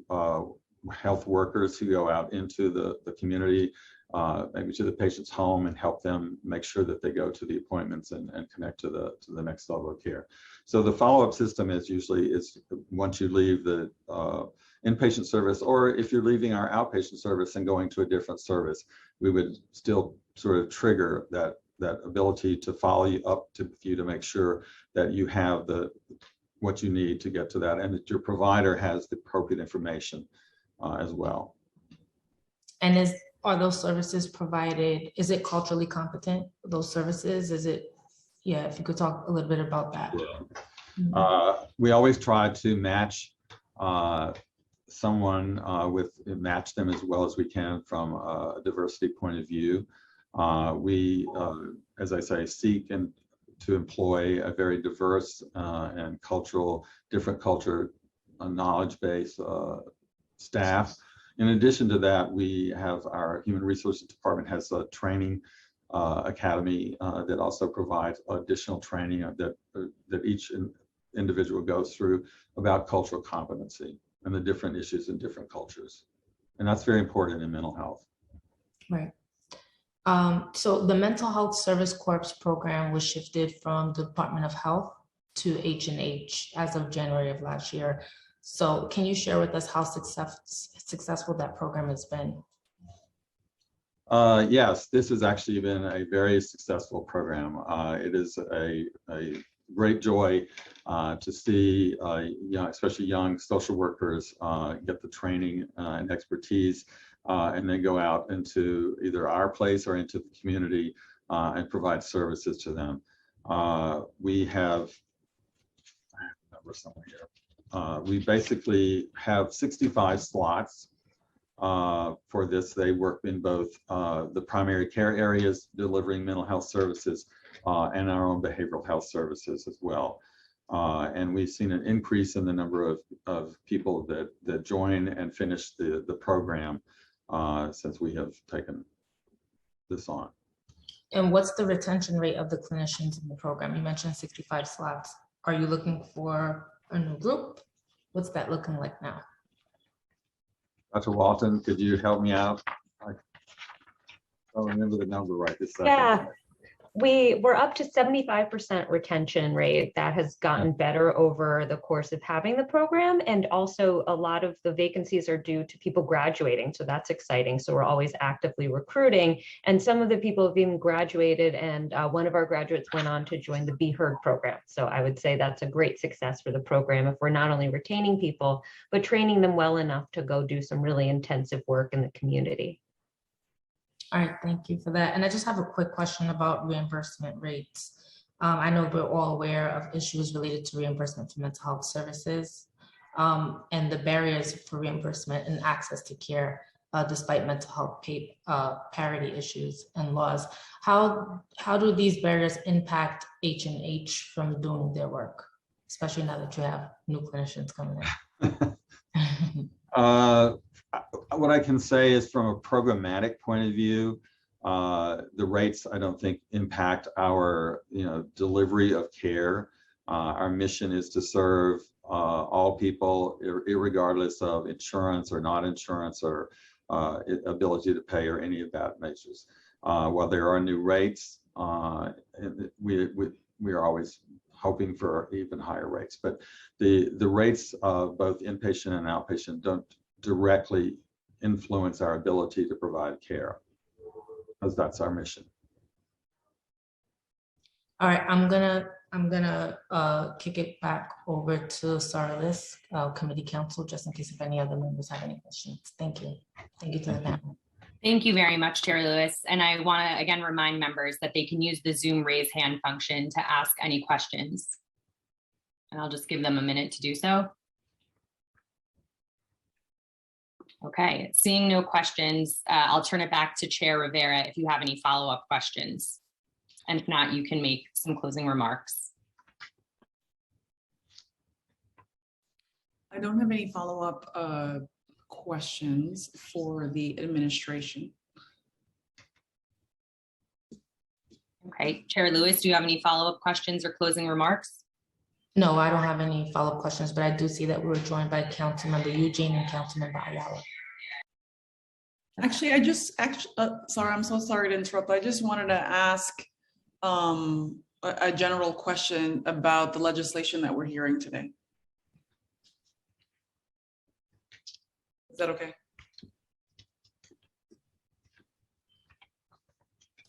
Speaker 8: health workers who go out into the community, maybe to the patient's home, and help them make sure that they go to the appointments and connect to the next level of care. So the follow-up system is usually once you leave the inpatient service, or if you're leaving our outpatient service and going to a different service, we would still sort of trigger that ability to follow you up to you to make sure that you have what you need to get to that, and that your provider has the appropriate information as well.
Speaker 1: And are those services provided, is it culturally competent, those services? Is it, if you could talk a little bit about that.
Speaker 8: Yeah. We always try to match someone match them as well as we can from a diversity point of view. We, as I say, seek to employ a very diverse and different culture, knowledge base staff. In addition to that, we have our Human Resources Department has a training academy that also provides additional training that each individual goes through about cultural competency and the different issues in different cultures. And that's very important in mental health.
Speaker 1: Right. So the Mental Health Service Corps program was shifted from the Department of Health to H&H as of January of last year. So can you share with us how successful that program has been?
Speaker 8: Yes, this has actually been a very successful program. It is a great joy to see, especially young social workers get the training and expertise and then go out into either our place or into the community and provide services to them. We have, I have a number somewhere here. We basically have 65 slots for this. They work in both the primary care areas, delivering mental health services, and our own behavioral health services as well. And we've seen an increase in the number of people that join and finish the program since we have taken this on.
Speaker 1: And what's the retention rate of the clinicians in the program? You mentioned 65 slots. Are you looking for a new group? What's that looking like now?
Speaker 8: Dr. Walton, could you help me out? I don't remember the number right this second.
Speaker 9: Yeah, we're up to 75% retention rate. That has gotten better over the course of having the program. And also a lot of the vacancies are due to people graduating. So that's exciting. So we're always actively recruiting. And some of the people have even graduated, and one of our graduates went on to join the Be Heard program. So I would say that's a great success for the program if we're not only retaining people, but training them well enough to go do some really intensive work in the community.
Speaker 1: All right, thank you for that. And I just have a quick question about reimbursement rates. I know we're all aware of issues related to reimbursement for mental health services and the barriers for reimbursement and access to care despite mental health parity issues and laws. How do these barriers impact H&H from doing their work, especially now that you have new clinicians coming in?
Speaker 8: What I can say is from a programmatic point of view, the rates I don't think impact our delivery of care. Our mission is to serve all people, irregardless of insurance or not insurance or ability to pay or any of that measures. While there are new rates, we are always hoping for even higher rates, but the rates of both inpatient and outpatient don't directly influence our ability to provide care, because that's our mission.
Speaker 1: All right, I'm gonna kick it back over to Sarlis, Committee Counsel, just in case if any other members have any questions. Thank you. Thank you to the panel.
Speaker 7: Thank you very much, Chair Lewis. And I want to again remind members that they can use the Zoom raise hand function to ask any questions. And I'll just give them a minute to do so. Okay, seeing no questions, I'll turn it back to Chair Rivera if you have any follow-up questions. And if not, you can make some closing remarks.
Speaker 6: I don't have any follow-up questions for the administration.
Speaker 7: Okay, Chair Lewis, do you have any follow-up questions or closing remarks?
Speaker 1: No, I don't have any follow-up questions, but I do see that we were joined by Councilmember Eugene and Councilmember Ayala.
Speaker 6: Actually, sorry, I'm so sorry to interrupt. I just wanted to ask a general question about the legislation that we're hearing today. Is that okay?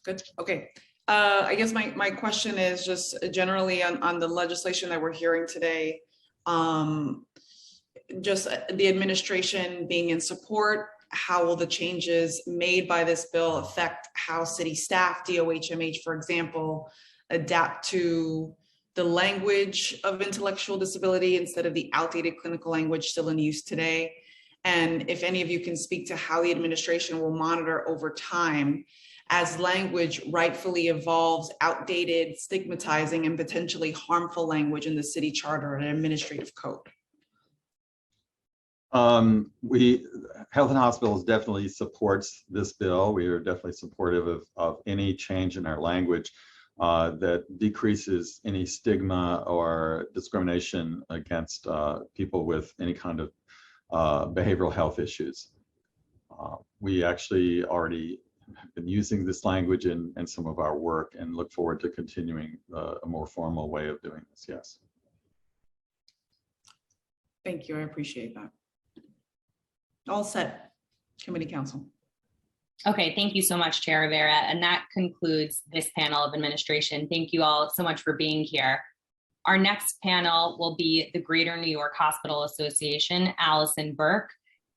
Speaker 6: Good, okay. I guess my question is just generally on the legislation that we're hearing today, just the administration being in support. How will the changes made by this bill affect how city staff, DOH, for example, adapt to the language of intellectual disability instead of the outdated clinical language still in use today? And if any of you can speak to how the administration will monitor over time as language rightfully evolves outdated, stigmatizing, and potentially harmful language in the city charter and administrative code.
Speaker 8: Health and Hospitals definitely supports this bill. We are definitely supportive of any change in our language that decreases any stigma or discrimination against people with any kind of behavioral health issues. We actually already have been using this language in some of our work and look forward to continuing a more formal way of doing this, yes.
Speaker 6: Thank you, I appreciate that. All set, Committee Counsel.
Speaker 7: Okay, thank you so much, Chair Rivera. And that concludes this panel of administration. Thank you all so much for being here. Our next panel will be the Greater New York Hospital Association, Allison Burke,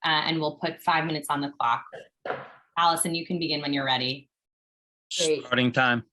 Speaker 7: and we'll put 5 minutes on the clock. Allison, you can begin when you're ready.
Speaker 11: Great.
Speaker 3: Starting time.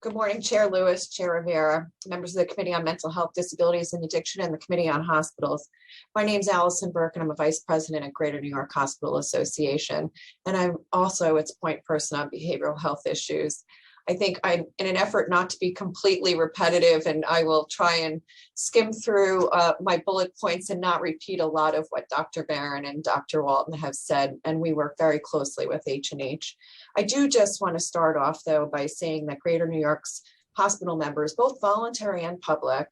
Speaker 11: Good morning, Chair Lewis, Chair Rivera, members of the Committee on Mental Health, Disabilities, and Addiction, and the Committee on Hospitals. My name is Allison Burke, and I'm a Vice President at Greater New York Hospital Association. And I'm also its point person on behavioral health issues. I think I'm in an effort not to be completely repetitive, and I will try and skim through my bullet points and not repeat a lot of what Dr. Barron and Dr. Walton have said, and we work very closely with H&H. I do just want to start off, though, by saying that Greater New York's hospital members, both voluntary and public,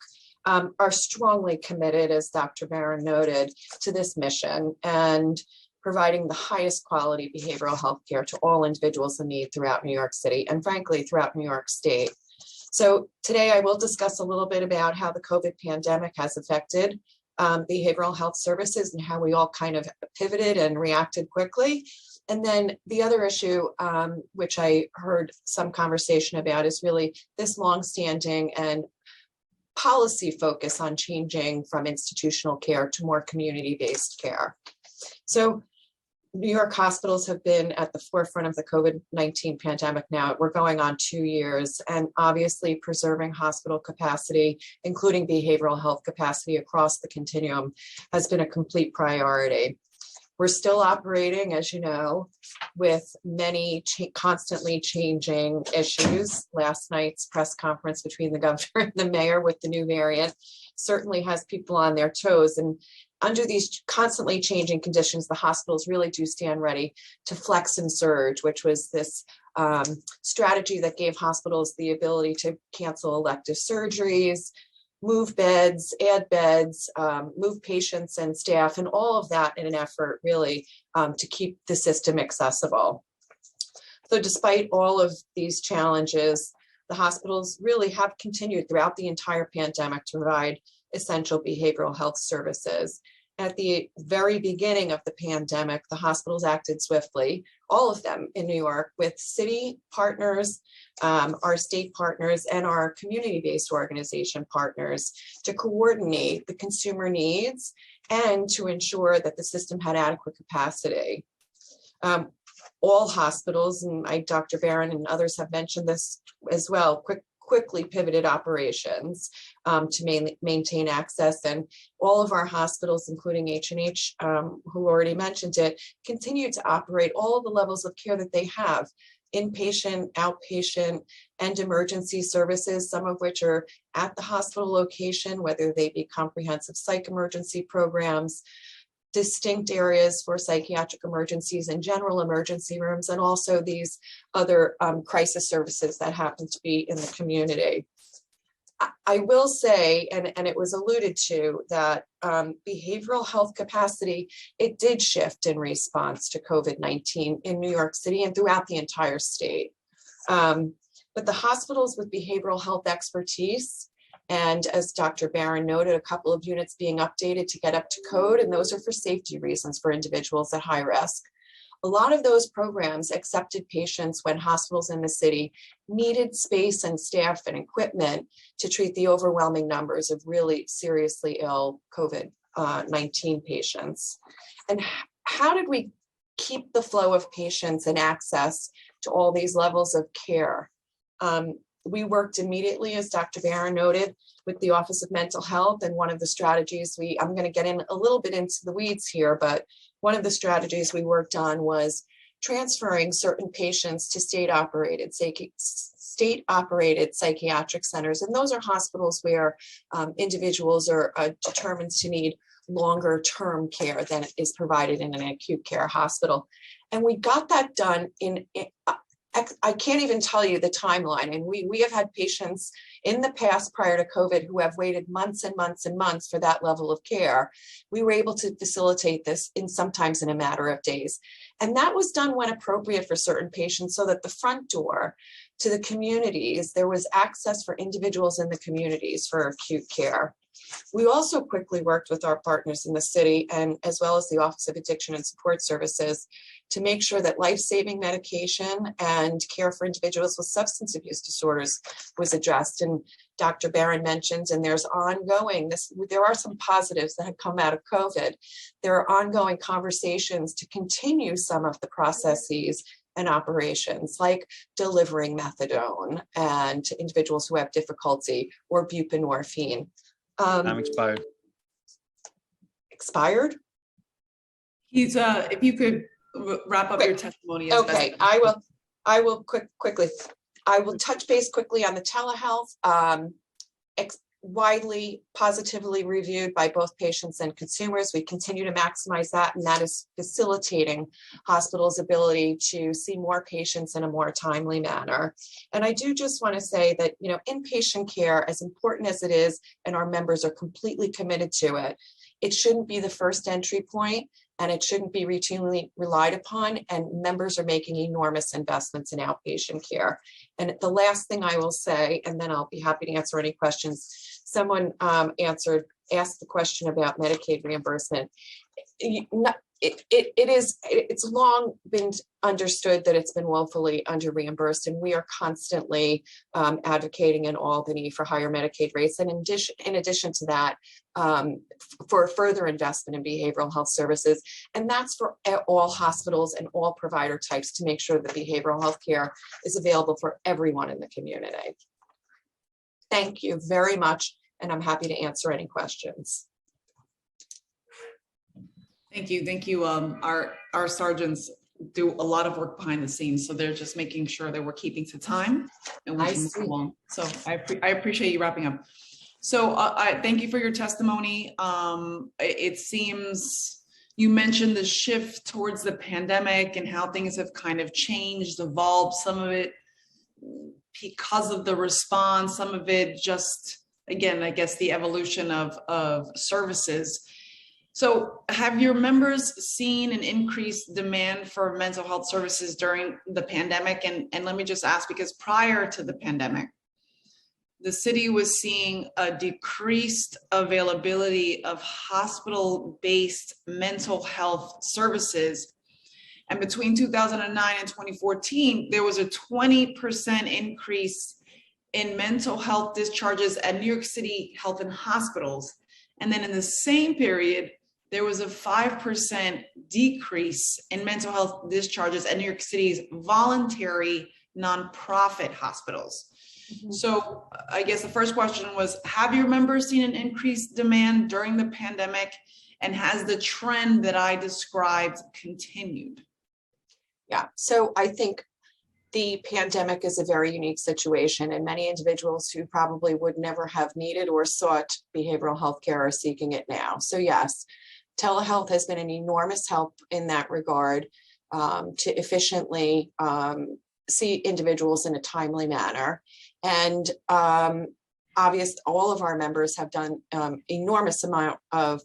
Speaker 11: are strongly committed, as Dr. Barron noted, to this mission and providing the highest quality behavioral health care to all individuals in need throughout New York City and frankly throughout New York State. So today I will discuss a little bit about how the COVID pandemic has affected behavioral health services and how we all kind of pivoted and reacted quickly. And then the other issue, which I heard some conversation about, is really this longstanding and policy focus on changing from institutional care to more community-based care. So New York hospitals have been at the forefront of the COVID-19 pandemic now. We're going on 2 years, and obviously preserving hospital capacity, including behavioral health capacity across the continuum, has been a complete priority. We're still operating, as you know, with many constantly changing issues. Last night's press conference between the governor and the mayor with the new variant certainly has people on their toes. And under these constantly changing conditions, the hospitals really do stand ready to flex and surge, which was this strategy that gave hospitals the ability to cancel elective surgeries, move beds, add beds, move patients and staff, and all of that in an effort really to keep the system accessible. So despite all of these challenges, the hospitals really have continued throughout the entire pandemic to provide essential behavioral health services. At the very beginning of the pandemic, the hospitals acted swiftly, all of them in New York, with city partners, our state partners, and our community-based organization partners to coordinate the consumer needs and to ensure that the system had adequate capacity. All hospitals, and Dr. Barron and others have mentioned this as well, quickly pivoted operations to maintain access, and all of our hospitals, including H&H, who already mentioned it, continue to operate all of the levels of care that they have: inpatient, outpatient, and emergency services, some of which are at the hospital location, whether they be comprehensive psych emergency programs, distinct areas for psychiatric emergencies and general emergency rooms, and also these other crisis services that happen to be in the community. I will say, and it was alluded to, that behavioral health capacity, it did shift in response to COVID-19 in New York City and throughout the entire state. But the hospitals with behavioral health expertise, and as Dr. Barron noted, a couple of units being updated to get up to code, and those are for safety reasons for individuals at high risk. A lot of those programs accepted patients when hospitals in the city needed space and staff and equipment to treat the overwhelming numbers of really seriously ill COVID-19 patients. And how did we keep the flow of patients and access to all these levels of care? We worked immediately, as Dr. Barron noted, with the Office of Mental Health, and one of the strategies I'm going to get in a little bit into the weeds here, but one of the strategies we worked on was transferring certain patients to state-operated psychiatric centers. And those are hospitals where individuals are determined to need longer term care than is provided in an acute care hospital. And we got that done I can't even tell you the timeline. And we have had patients in the past prior to COVID who have waited months and months and months for that level of care. We were able to facilitate this sometimes in a matter of days. And that was done when appropriate for certain patients, so that the front door to the communities, there was access for individuals in the communities for acute care. We also quickly worked with our partners in the city, and as well as the Office of Addiction and Support Services, to make sure that life-saving medication and care for individuals with substance abuse disorders was addressed. And Dr. Barron mentioned, and there's ongoing, there are some positives that have come out of COVID. There are ongoing conversations to continue some of the processes and operations, like delivering methadone and to individuals who have difficulty, or buprenorphine.
Speaker 3: Time expired.
Speaker 11: Expired?
Speaker 6: If you could wrap up your testimony. As
Speaker 11: Okay,
Speaker 6: best.
Speaker 11: I will quickly. I will touch base quickly on the telehealth. Widely positively reviewed by both patients and consumers. We continue to maximize that, and that is facilitating hospitals' ability to see more patients in a more timely manner. And I do just want to say that, inpatient care, as important as it is, and our members are completely committed to it, it shouldn't be the first entry point, and it shouldn't be routinely relied upon, and members are making enormous investments in outpatient care. And the last thing I will say, and then I'll be happy to answer any questions. Someone asked the question about Medicaid reimbursement. It's long been understood that it's been woefully under reimbursed, and we are constantly advocating in Albany for higher Medicaid rates, and in addition to that, for further investment in behavioral health services. And that's for all hospitals and all provider types, to make sure that behavioral health care is available for everyone in the community. Thank you very much, and I'm happy to answer any questions.
Speaker 6: Thank you. Thank you. Our sergeants do a lot of work behind the scenes, so they're just making sure that we're keeping to time and we
Speaker 11: I
Speaker 6: can move
Speaker 11: see.
Speaker 6: along. So I appreciate you wrapping up. So I thank you for your testimony. It seems you mentioned the shift towards the pandemic and how things have kind of changed, evolved, some of it because of the response, some of it just, again, I guess the evolution of services. So have your members seen an increased demand for mental health services during the pandemic? And let me just ask, because prior to the pandemic, the city was seeing a decreased availability of hospital-based mental health services. And between 2009 and 2014, there was a 20% increase in mental health discharges at New York City Health and Hospitals. And then in the same period, there was a 5% decrease in mental health discharges at New York City's voluntary nonprofit hospitals. So I guess the first question was, have your members seen an increased demand during the pandemic? And has the trend that I described continued?
Speaker 11: Yeah, so I think the pandemic is a very unique situation, and many individuals who probably would never have needed or sought behavioral health care are seeking it now. So yes, telehealth has been an enormous help in that regard, to efficiently see individuals in a timely manner. And obviously, all of our members have done enormous amount of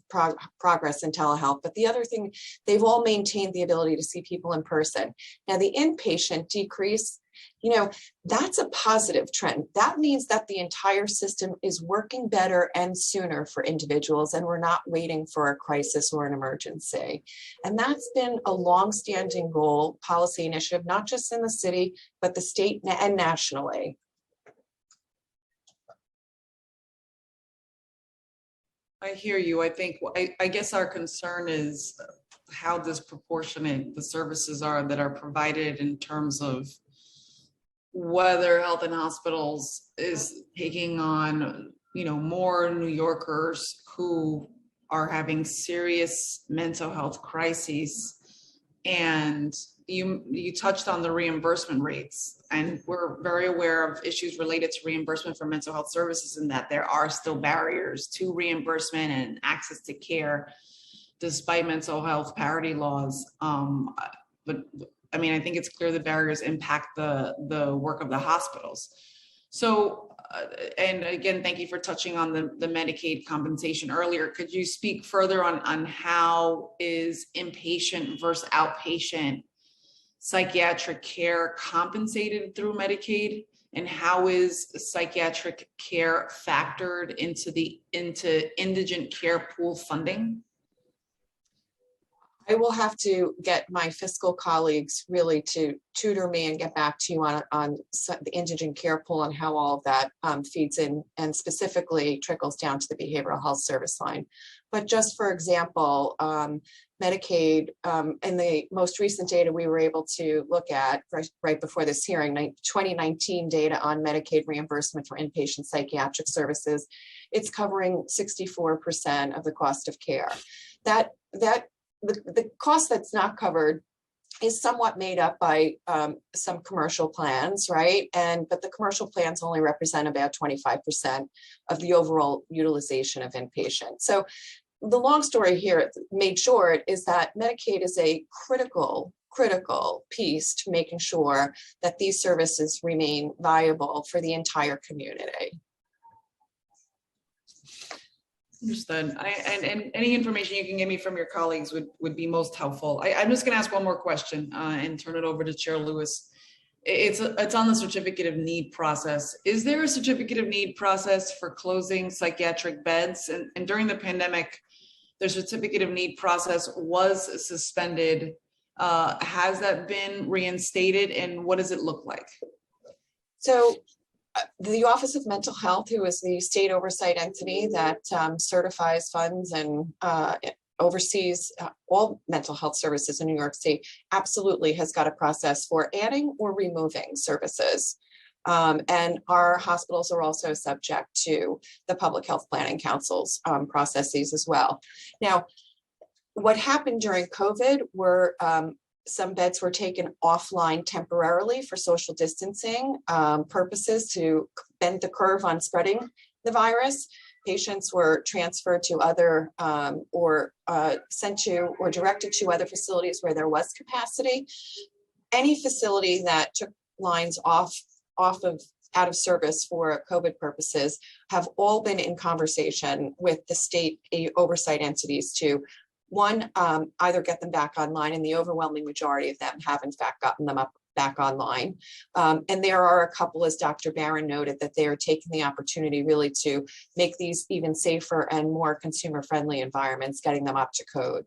Speaker 11: progress in telehealth. But the other thing, they've all maintained the ability to see people in person. Now, the inpatient decrease, that's a positive trend. That means that the entire system is working better and sooner for individuals, and we're not waiting for a crisis or an emergency. And that's been a longstanding goal, policy initiative, not just in the city, but the state and nationally.
Speaker 6: I hear you. I think, I guess our concern is how disproportionate the services are that are provided in terms of whether Health and Hospitals is taking on, more New Yorkers who are having serious mental health crises. And you touched on the reimbursement rates, and we're very aware of issues related to reimbursement for mental health services, and that there are still barriers to reimbursement and access to care despite mental health parity laws. But I mean, I think it's clear the barriers impact the work of the hospitals. So, and again, thank you for touching on the Medicaid compensation earlier. Could you speak further on how is inpatient versus outpatient psychiatric care compensated through Medicaid, and how is psychiatric care factored into indigent care pool funding?
Speaker 11: I will have to get my fiscal colleagues really to tutor me and get back to you on the indigent care pool and how all of that feeds in and specifically trickles down to the behavioral health service line. But just for example, Medicaid, in the most recent data we were able to look at right before this hearing, 2019 data on Medicaid reimbursement for inpatient psychiatric services, it's covering 64% of the cost of care. The cost that's not covered is somewhat made up by some commercial plans, right? But the commercial plans only represent about 25% of the overall utilization of inpatient. So the long story here, made short, is that Medicaid is a critical piece to making sure that these services remain viable for the entire community.
Speaker 6: Understood. And any information you can give me from your colleagues would be most helpful. I'm just going to ask one more question and turn it over to Chair Lewis. It's on the certificate of need process. Is there a certificate of need process for closing psychiatric beds? And during the pandemic, the certificate of need process was suspended. Has that been reinstated, and what does it look like?
Speaker 11: So the Office of Mental Health, who is the state oversight entity that certifies, funds, and oversees all mental health services in New York State, absolutely has got a process for adding or removing services. And our hospitals are also subject to the Public Health Planning Council's processes as well. Now, what happened during COVID were some beds were taken offline temporarily for social distancing purposes to bend the curve on spreading the virus. Patients were transferred to other or sent to or directed to other facilities where there was capacity. Any facility that took lines out of service for COVID purposes have all been in conversation with the state oversight entities to, one, either get them back online, and the overwhelming majority of them have in fact gotten them back online. And there are a couple, as Dr. Barron noted, that they are taking the opportunity really to make these even safer and more consumer-friendly environments, getting them up to code.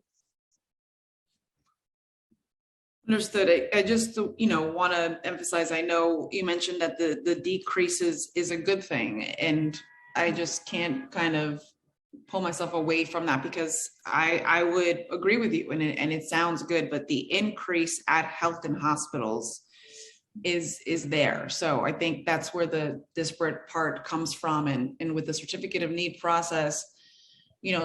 Speaker 6: Understood. I just, want to emphasize, I know you mentioned that the decreases is a good thing, and I just can't kind of pull myself away from that, because I would agree with you, and it sounds good, but the increase at health and hospitals is there. So I think that's where the disparate part comes from, and with the certificate of need process,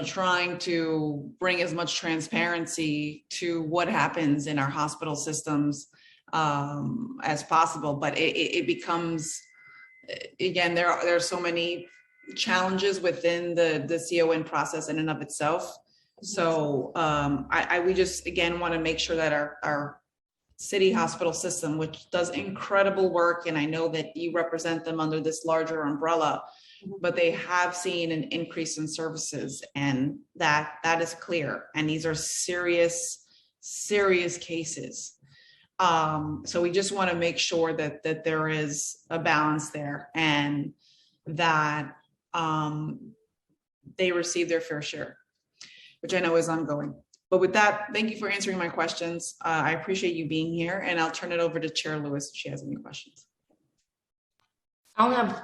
Speaker 6: trying to bring as much transparency to what happens in our hospital systems as possible. But it becomes, again, there are so many challenges within the CON process in and of itself. So we just, again, want to make sure that our city hospital system, which does incredible work, and I know that you represent them under this larger umbrella, but they have seen an increase in services, and that is clear. And these are serious cases. So we just want to make sure that there is a balance there, and that they receive their fair share, which I know is ongoing. But with that, thank you for answering my questions. I appreciate you being here, and I'll turn it over to Chair Lewis if she has any questions.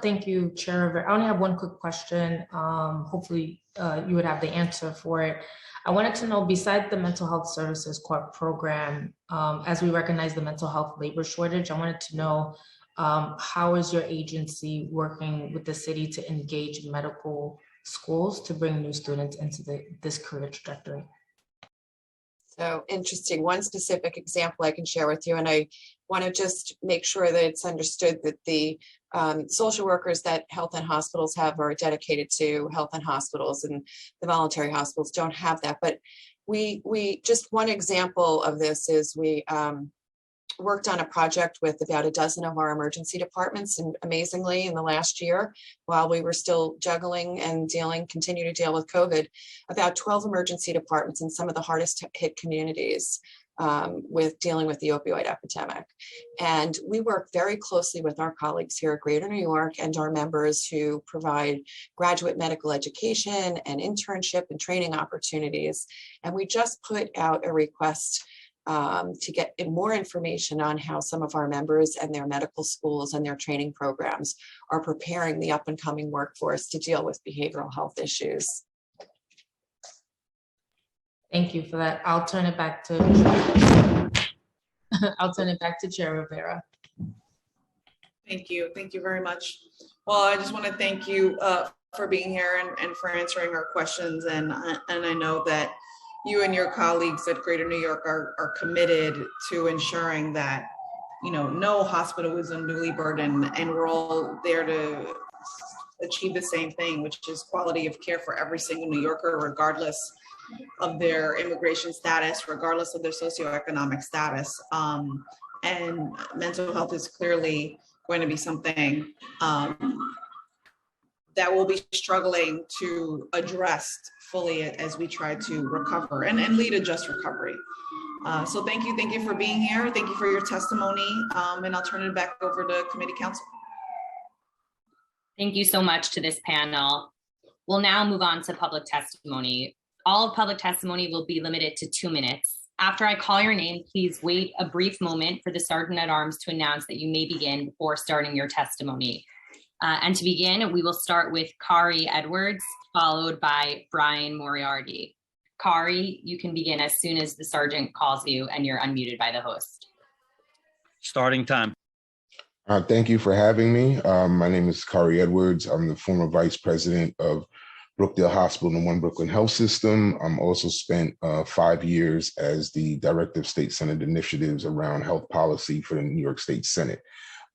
Speaker 1: Thank you, Chair. I only have one quick question. Hopefully you would have the answer for it. I wanted to know, besides the mental health services court program, as we recognize the mental health labor shortage, I wanted to know how is your agency working with the city to engage medical schools to bring new students into this career trajectory?
Speaker 11: So interesting. One specific example I can share with you, and I want to just make sure that it's understood that the social workers that health and hospitals have are dedicated to health and hospitals, and the voluntary hospitals don't have that. But we just, one example of this is we worked on a project with about a dozen of our emergency departments, and amazingly, in the last year, while we were still juggling and continue to deal with COVID, about 12 emergency departments in some of the hardest hit communities with dealing with the opioid epidemic. And we work very closely with our colleagues here at Greater New York and our members who provide graduate medical education and internship and training opportunities. And we just put out a request to get more information on how some of our members and their medical schools and their training programs are preparing the up and coming workforce to deal with behavioral health issues.
Speaker 1: Thank you for that. I'll turn it back to Chair Rivera.
Speaker 6: Thank you very much. Well, I just want to thank you for being here and for answering our questions, and I know that you and your colleagues at Greater New York are committed to ensuring that, no hospital is unduly burdened, and we're all there to achieve the same thing, which is quality of care for every single New Yorker, regardless of their immigration status, regardless of their socioeconomic status. And mental health is clearly going to be something that we'll be struggling to address fully as we try to recover and lead a just recovery. So thank you for being here. Thank you for your testimony, and I'll turn it back over to committee counsel.
Speaker 7: Thank you so much to this panel. We'll now move on to public testimony. All of public testimony will be limited to 2 minutes. After I call your name, please wait a brief moment for the Sergeant at Arms to announce that you may begin before starting your testimony. And to begin, we will start with Kari Edwards, followed by Brian Moriarty. Kari, you can begin as soon as the Sergeant calls you and you're unmuted by the host.
Speaker 3: Starting time.
Speaker 12: Thank you for having me. My name is Kari Edwards. I'm the former Vice President of Brookdale Hospital and One Brooklyn Health System. I'm also spent 5 years as the Director of State Senate Initiatives around health policy for the New York State Senate.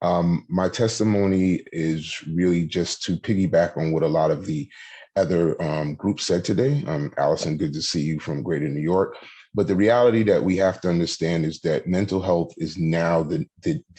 Speaker 12: My testimony is really just to piggyback on what a lot of the other groups said today. Allison, good to see you from Greater New York. But the reality that we have to understand is that mental health is now the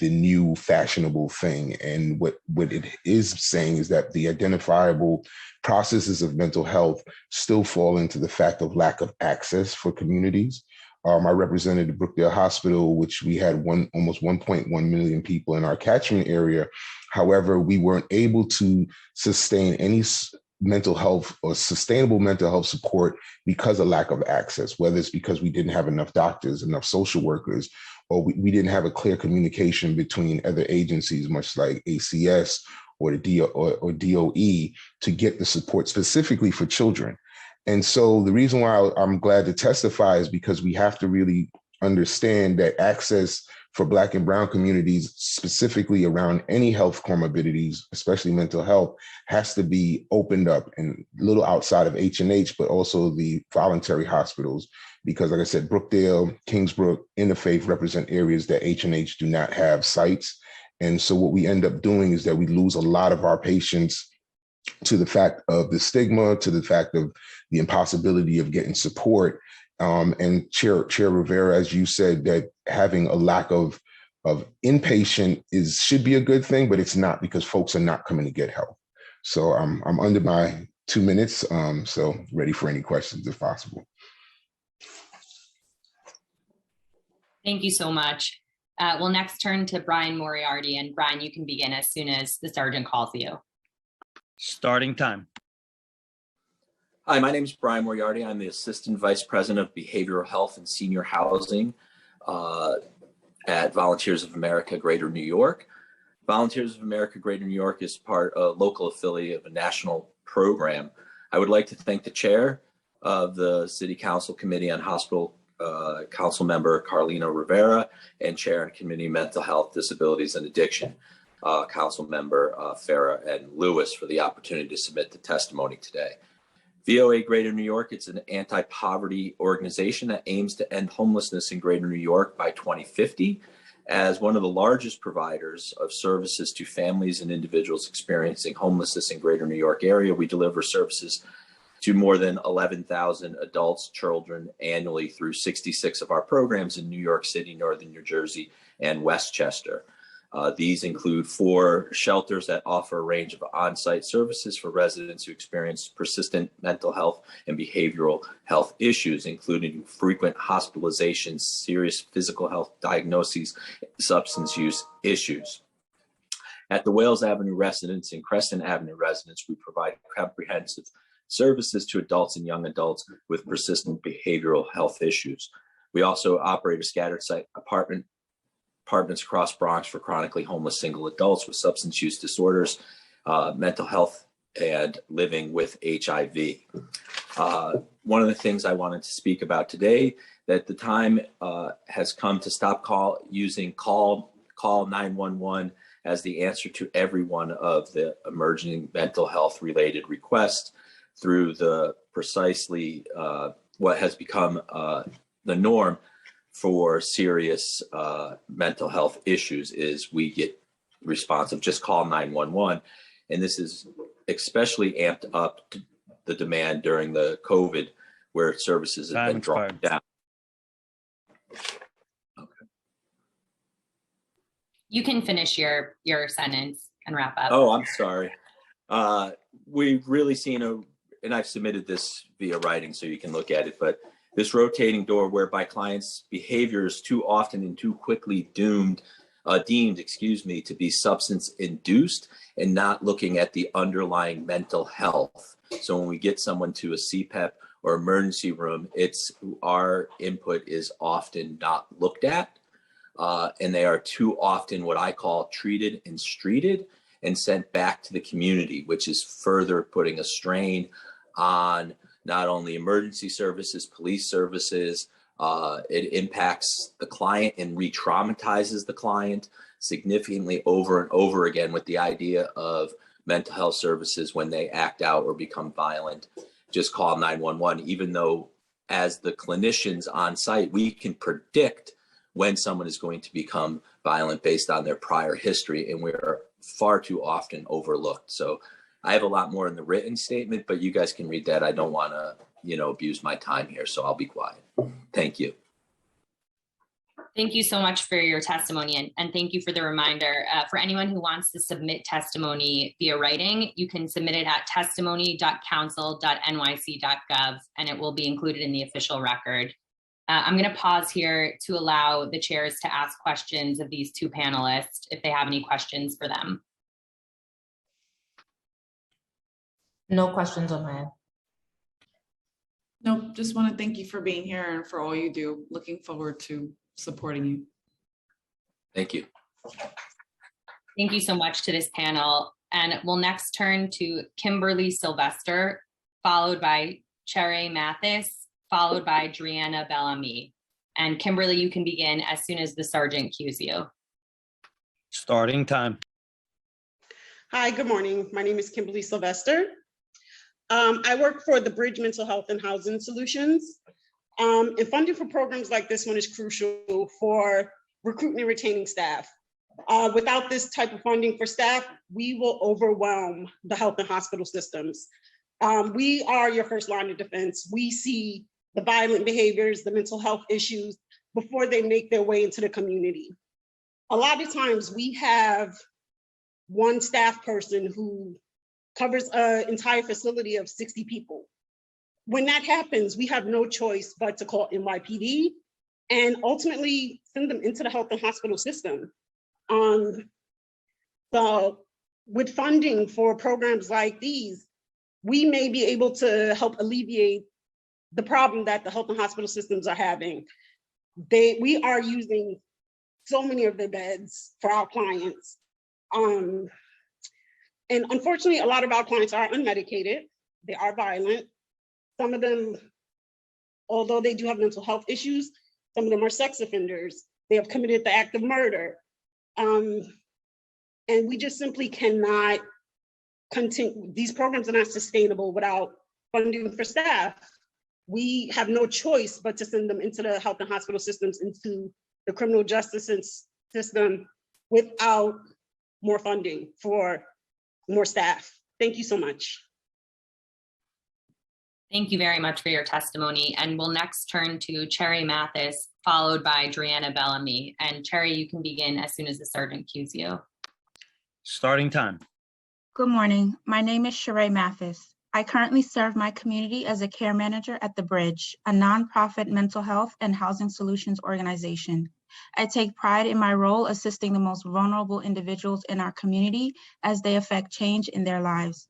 Speaker 12: new fashionable thing. And what it is saying is that the identifiable processes of mental health still fall into the fact of lack of access for communities. I represented Brookdale Hospital, which we had almost 1.1 million people in our catchment area. However, we weren't able to sustain any mental health or sustainable mental health support because of lack of access, whether it's because we didn't have enough doctors, enough social workers, or we didn't have a clear communication between other agencies, much like ACS or the DOE, to get the support specifically for children. And so the reason why I'm glad to testify is because we have to really understand that access for Black and Brown communities, specifically around any health comorbidities, especially mental health, has to be opened up and a little outside of H&H, but also the voluntary hospitals. Because like I said, Brookdale, Kingsbrook, Interfaith represent areas that H&H do not have sites. And so what we end up doing is that we lose a lot of our patients to the fact of the stigma, to the fact of the impossibility of getting support. And Chair Rivera, as you said, that having a lack of inpatient should be a good thing, but it's not, because folks are not coming to get help. So I'm under my 2 minutes, so ready for any questions if possible.
Speaker 7: Thank you so much. We'll next turn to Brian Moriarty, and Brian, you can begin as soon as the sergeant calls you.
Speaker 3: Starting time.
Speaker 13: Hi, my name is Brian Moriarty. I'm the Assistant Vice President of Behavioral Health and Senior Housing at Volunteers of America, Greater New York. Volunteers of America, Greater New York is a local affiliate of a national program. I would like to thank the chair of the City Council Committee on Hospital, Council Member Carlina Rivera, and Chair and Committee on Mental Health, Disabilities, and Addiction, Council Member Farah and Lewis, for the opportunity to submit the testimony today. VOA Greater New York, it's an anti-poverty organization that aims to end homelessness in Greater New York by 2050. As one of the largest providers of services to families and individuals experiencing homelessness in Greater New York area, we deliver services to more than 11,000 adults, children annually through 66 of our programs in New York City, Northern New Jersey, and Westchester. These include 4 shelters that offer a range of on-site services for residents who experience persistent mental health and behavioral health issues, including frequent hospitalizations, serious physical health diagnoses, substance use issues. At the Wales Avenue residence and Crescent Avenue residence, we provide comprehensive services to adults and young adults with persistent behavioral health issues. We also operate a scattered site apartments across Bronx for chronically homeless single adults with substance use disorders, mental health, and living with HIV. One of the things I wanted to speak about today, that the time has come to stop using call 911 as the answer to every one of the emerging mental health related requests through the precisely what has become the norm for serious mental health issues is we get responsive, just call 911. And this is especially amped up the demand during the COVID, where services have been dropped down. Okay.
Speaker 7: You can finish your sentence and wrap up.
Speaker 13: Oh, I'm sorry. We've really seen and I've submitted this via writing so you can look at it, but this rotating door whereby clients' behavior is too often and too quickly deemed to be substance induced and not looking at the underlying mental health. So when we get someone to a CPEP or emergency room, our input is often not looked at, and they are too often what I call treated and streeted and sent back to the community, which is further putting a strain on not only emergency services, police services. It impacts the client and re-traumatizes the client significantly over and over again, with the idea of mental health services when they act out or become violent. Just call 911, even though as the clinicians on site, we can predict when someone is going to become violent based on their prior history, and we're far too often overlooked. So I have a lot more in the written statement, but you guys can read that. I don't want to, abuse my time here, so I'll be quiet. Thank you.
Speaker 7: Thank you so much for your testimony, and thank you for the reminder. For anyone who wants to submit testimony via writing, you can submit it at testimony.council.nyc.gov, and it will be included in the official record. I'm going to pause here to allow the chairs to ask questions of these two panelists if they have any questions for them.
Speaker 1: No questions on my end.
Speaker 6: No, just want to thank you for being here and for all you do. Looking forward to supporting you.
Speaker 13: Thank you.
Speaker 7: Thank you so much to this panel. And we'll next turn to Kimberly Sylvester, followed by Cherry Mathis, followed by Driana Bellamy. And Kimberly, you can begin as soon as the sergeant cues you.
Speaker 3: Starting time.
Speaker 14: Hi, good morning. My name is Kimberly Sylvester. I work for the Bridge Mental Health and Housing Solutions. And funding for programs like this one is crucial for recruiting and retaining staff. Without this type of funding for staff, we will overwhelm the health and hospital systems. We are your first line of defense. We see the violent behaviors, the mental health issues before they make their way into the community. A lot of times we have one staff person who covers an entire facility of 60 people. When that happens, we have no choice but to call NYPD and ultimately send them into the health and hospital system. So with funding for programs like these, we may be able to help alleviate the problem that the health and hospital systems are having. We are using so many of their beds for our clients. And unfortunately, a lot of our clients are unmedicated. They are violent. Some of them, although they do have mental health issues, some of them are sex offenders. They have committed the act of murder. And we just simply cannot continue. These programs are not sustainable without funding for staff. We have no choice but to send them into the health and hospital systems, into the criminal justice system without more funding for more staff. Thank you so much.
Speaker 7: Thank you very much for your testimony. And we'll next turn to Cherry Mathis, followed by Driana Bellamy. And Cherry, you can begin as soon as the sergeant cues you.
Speaker 3: Starting time.
Speaker 15: Good morning. My name is Sheree Mathis. I currently serve my community as a care manager at The Bridge, a nonprofit mental health and housing solutions organization. I take pride in my role assisting the most vulnerable individuals in our community as they affect change in their lives.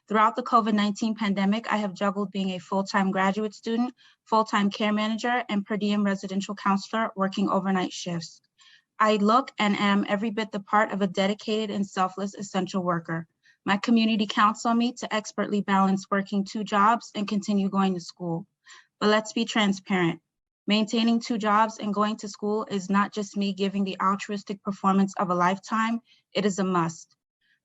Speaker 15: Throughout the COVID-19 pandemic, I have juggled being a full-time graduate student, full-time care manager, and per diem residential counselor working overnight shifts. I look and am every bit the part of a dedicated and selfless essential worker. My community counts on me to expertly balance working 2 jobs and continue going to school. But let's be transparent. Maintaining 2 jobs and going to school is not just me giving the altruistic performance of a lifetime, it is a must.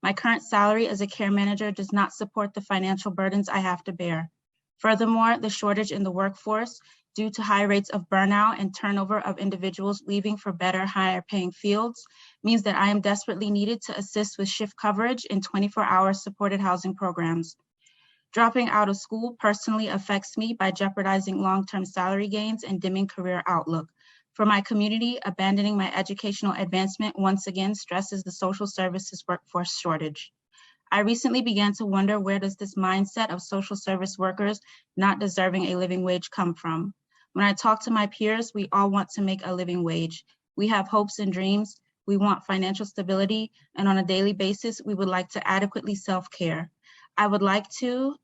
Speaker 15: My current salary as a care manager does not support the financial burdens I have to bear. Furthermore, the shortage in the workforce due to high rates of burnout and turnover of individuals leaving for better, higher paying fields means that I am desperately needed to assist with shift coverage in 24-hour supported housing programs. Dropping out of school personally affects me by jeopardizing long-term salary gains and dimming career outlook. For my community, abandoning my educational advancement once again stresses the social services workforce shortage. I recently began to wonder, where does this mindset of social service workers not deserving a living wage come from? When I talk to my peers, we all want to make a living wage. We have hopes and dreams. We want financial stability, and on a daily basis, we would like to adequately self-care. I would like to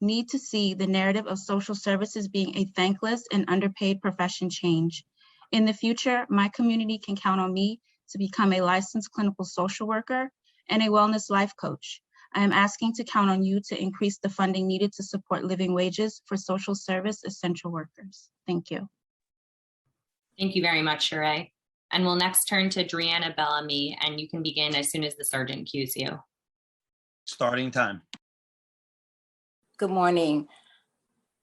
Speaker 15: need to see the narrative of social services being a thankless and underpaid profession change. In the future, my community can count on me to become a licensed clinical social worker and a wellness life coach. I am asking to count on you to increase the funding needed to support living wages for social service essential workers. Thank you.
Speaker 7: Thank you very much, Sheree. And we'll next turn to Driana Bellamy, and you can begin as soon as the sergeant cues you.
Speaker 3: Starting time.
Speaker 16: Good morning,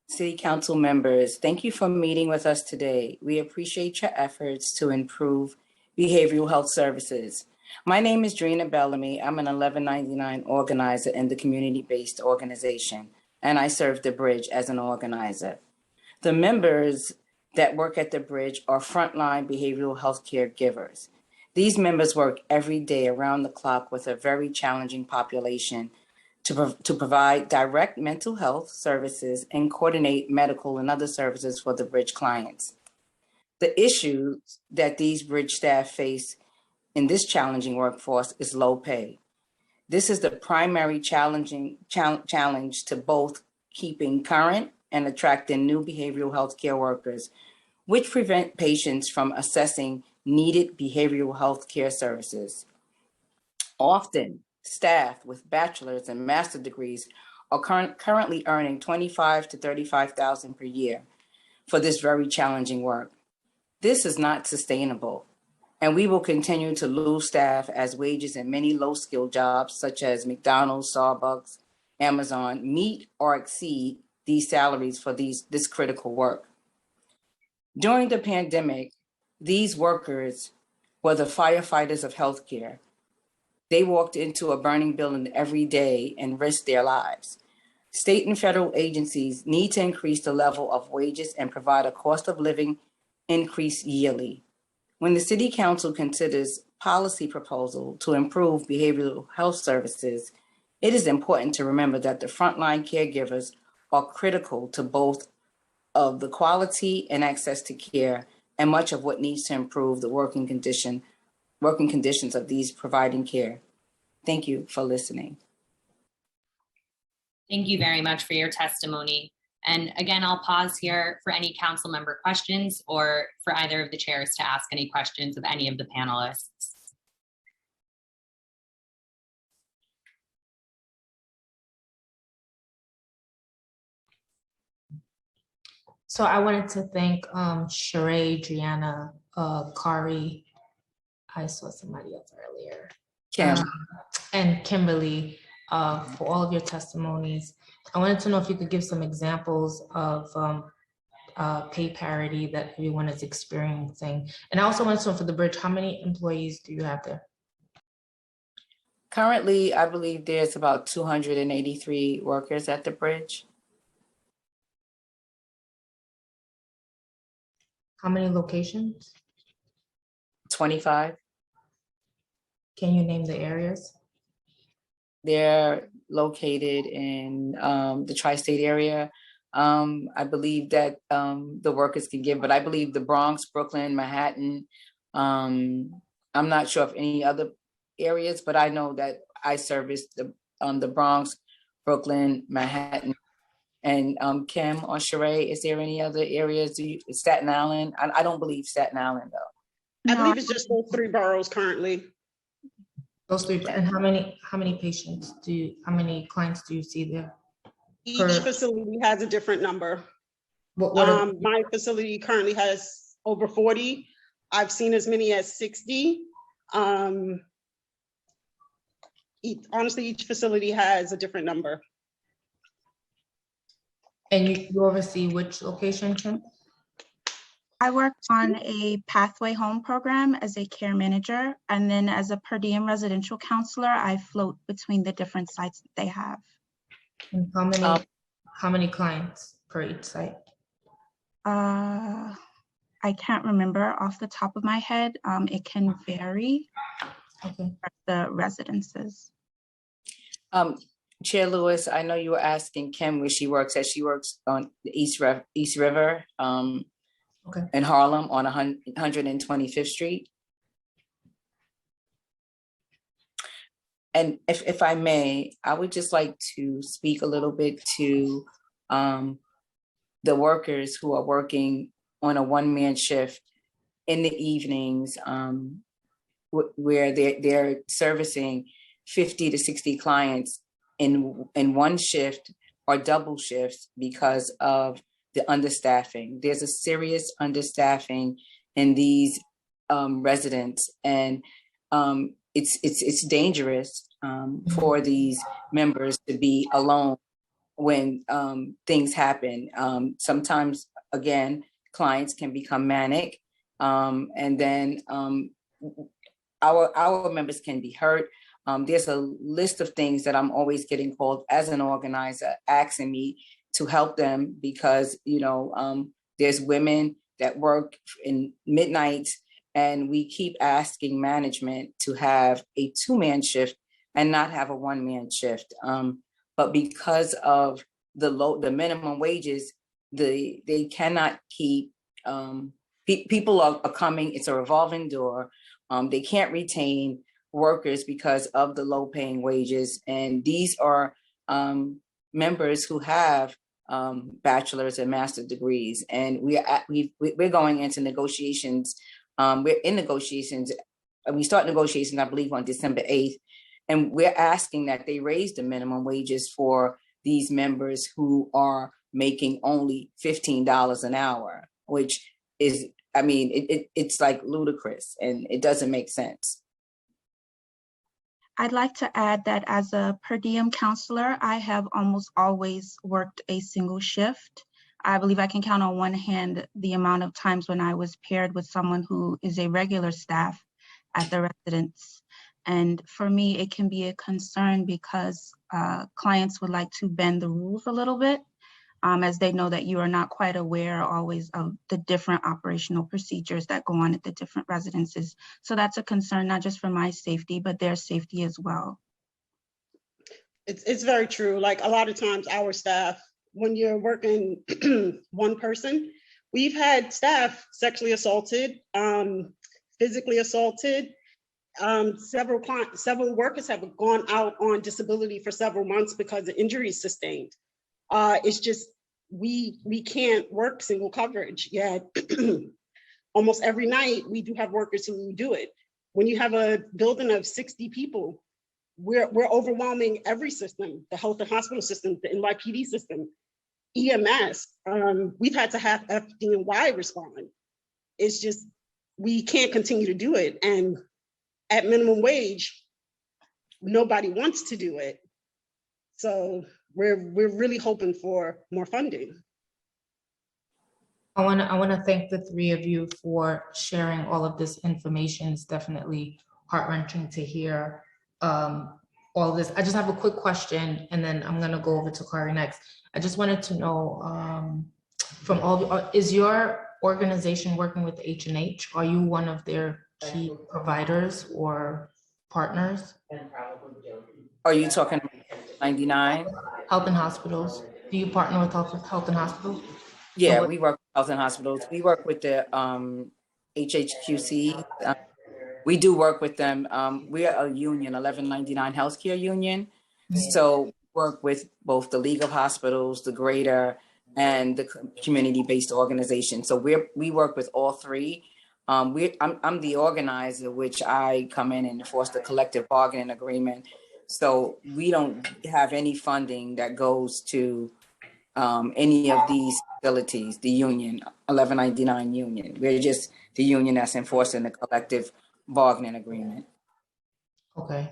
Speaker 16: City Council members. Thank you for meeting with us today. We appreciate your efforts to improve behavioral health services. My name is Drina Bellamy. I'm an 1199 organizer in the community-based organization, and I serve the Bridge as an organizer. The members that work at the Bridge are frontline behavioral health care givers. These members work every day around the clock with a very challenging population to provide direct mental health services and coordinate medical and other services for the Bridge clients. The issues that these Bridge staff face in this challenging workforce is low pay. This is the primary challenge to both keeping current and attracting new behavioral health care workers, which prevent patients from accessing needed behavioral health care services. Often, staff with bachelor's and master's degrees are currently earning $25,000 to $35,000 per year for this very challenging work. This is not sustainable, and we will continue to lose staff as wages in many low-skilled jobs such as McDonald's, Starbucks, Amazon meet or exceed these salaries for this critical work. During the pandemic, these workers were the firefighters of healthcare. They walked into a burning building every day and risked their lives. State and federal agencies need to increase the level of wages and provide a cost of living increase yearly. When the City Council considers policy proposal to improve behavioral health services, it is important to remember that the frontline caregivers are critical to both of the quality and access to care and much of what needs to improve the working conditions of these providing care. Thank you for listening.
Speaker 7: Thank you very much for your testimony. And again, I'll pause here for any council member questions or for either of the chairs to ask any questions of any of the panelists.
Speaker 1: So I wanted to thank Sheree, Driana, Kari, I saw somebody else earlier,
Speaker 16: Kim.
Speaker 1: And Kimberly for all of your testimonies. I wanted to know if you could give some examples of pay parity that everyone is experiencing. And I also wanted to know for the Bridge, how many employees do you have there?
Speaker 16: Currently, I believe there's about 283 workers at the Bridge.
Speaker 1: How many locations?
Speaker 16: 25.
Speaker 1: Can you name the areas?
Speaker 16: They're located in the tri-state area. I believe that the workers can give, but I believe the Bronx, Brooklyn, Manhattan. I'm not sure of any other areas, but I know that I service the Bronx, Brooklyn, Manhattan, and Kim or Sheree. Is there any other areas? Staten Island? I don't believe Staten Island though.
Speaker 14: I believe it's just those 3 boroughs currently.
Speaker 1: Those 3, and how many patients how many clients do you see there?
Speaker 14: Each facility has a different number. My facility currently has over 40. I've seen as many as 60. Honestly, each facility has a different number.
Speaker 1: And you oversee which location, Kim?
Speaker 15: I work on a Pathway Home program as a care manager, and then as a per diem residential counselor, I float between the different sites that they have.
Speaker 1: And how many clients per each site?
Speaker 15: I can't remember off the top of my head. It can vary.
Speaker 1: Okay.
Speaker 15: The residences.
Speaker 16: Chair Lewis, I know you were asking Kim where she works at. She works on the East River.
Speaker 1: Okay.
Speaker 16: In Harlem on 125th Street. And if I may, I would just like to speak a little bit to the workers who are working on a one-man shift in the evenings where they're servicing 50 to 60 clients in one shift or double shifts because of the understaffing. There's a serious understaffing in these residents, and it's dangerous for these members to be alone when things happen. Sometimes, again, clients can become manic, and then our members can be hurt. There's a list of things that I'm always getting called as an organizer, asking me to help them because, there's women that work in midnights, and we keep asking management to have a 2-man shift and not have a 1-man shift. But because of the minimum wages, they cannot keep, people are coming, it's a revolving door. They can't retain workers because of the low paying wages. And these are members who have bachelor's and master's degrees. And we're going into negotiations. We're in negotiations. We start negotiations, I believe, on December 8th. And we're asking that they raise the minimum wages for these members who are making only $15 an hour, which is, it's like ludicrous and it doesn't make sense.
Speaker 15: I'd like to add that as a per diem counselor, I have almost always worked a single shift. I believe I can count on one hand the amount of times when I was paired with someone who is a regular staff at the residence. And for me, it can be a concern because clients would like to bend the rules a little bit, as they know that you are not quite aware always of the different operational procedures that go on at the different residences. So that's a concern, not just for my safety, but their safety as well.
Speaker 14: It's very true. Like a lot of times our staff, when you're working one person, we've had staff sexually assaulted, physically assaulted. Several workers have gone out on disability for several months because of injuries sustained. It's just, we can't work single coverage yet. Almost every night we do have workers who do it. When you have a building of 60 people, we're overwhelming every system, the health and hospital system, the NYPD system, EMS. We've had to have FDNY respond. It's just, we can't continue to do it. And at minimum wage, nobody wants to do it. So we're really hoping for more funding.
Speaker 1: I want to thank the three of you for sharing all of this information. It's definitely heart-wrenching to hear all of this. I just have a quick question, and then I'm going to go over to Kari next. I just wanted to know from all of you, is your organization working with H&H? Are you one of their key providers or partners?
Speaker 16: Are you talking 99?
Speaker 1: Health and hospitals. Do you partner with health and hospitals?
Speaker 16: Yeah, we work with health and hospitals. We work with the HHQC. We do work with them. We're a union, 1199 Healthcare Union. So work with both the League of Hospitals, the Greater, and the community-based organization. So we work with all three. I'm the organizer, which I come in and enforce the collective bargaining agreement. So we don't have any funding that goes to any of these facilities, the union, 1199 union. We're just the union that's enforcing the collective bargaining agreement.
Speaker 1: Okay,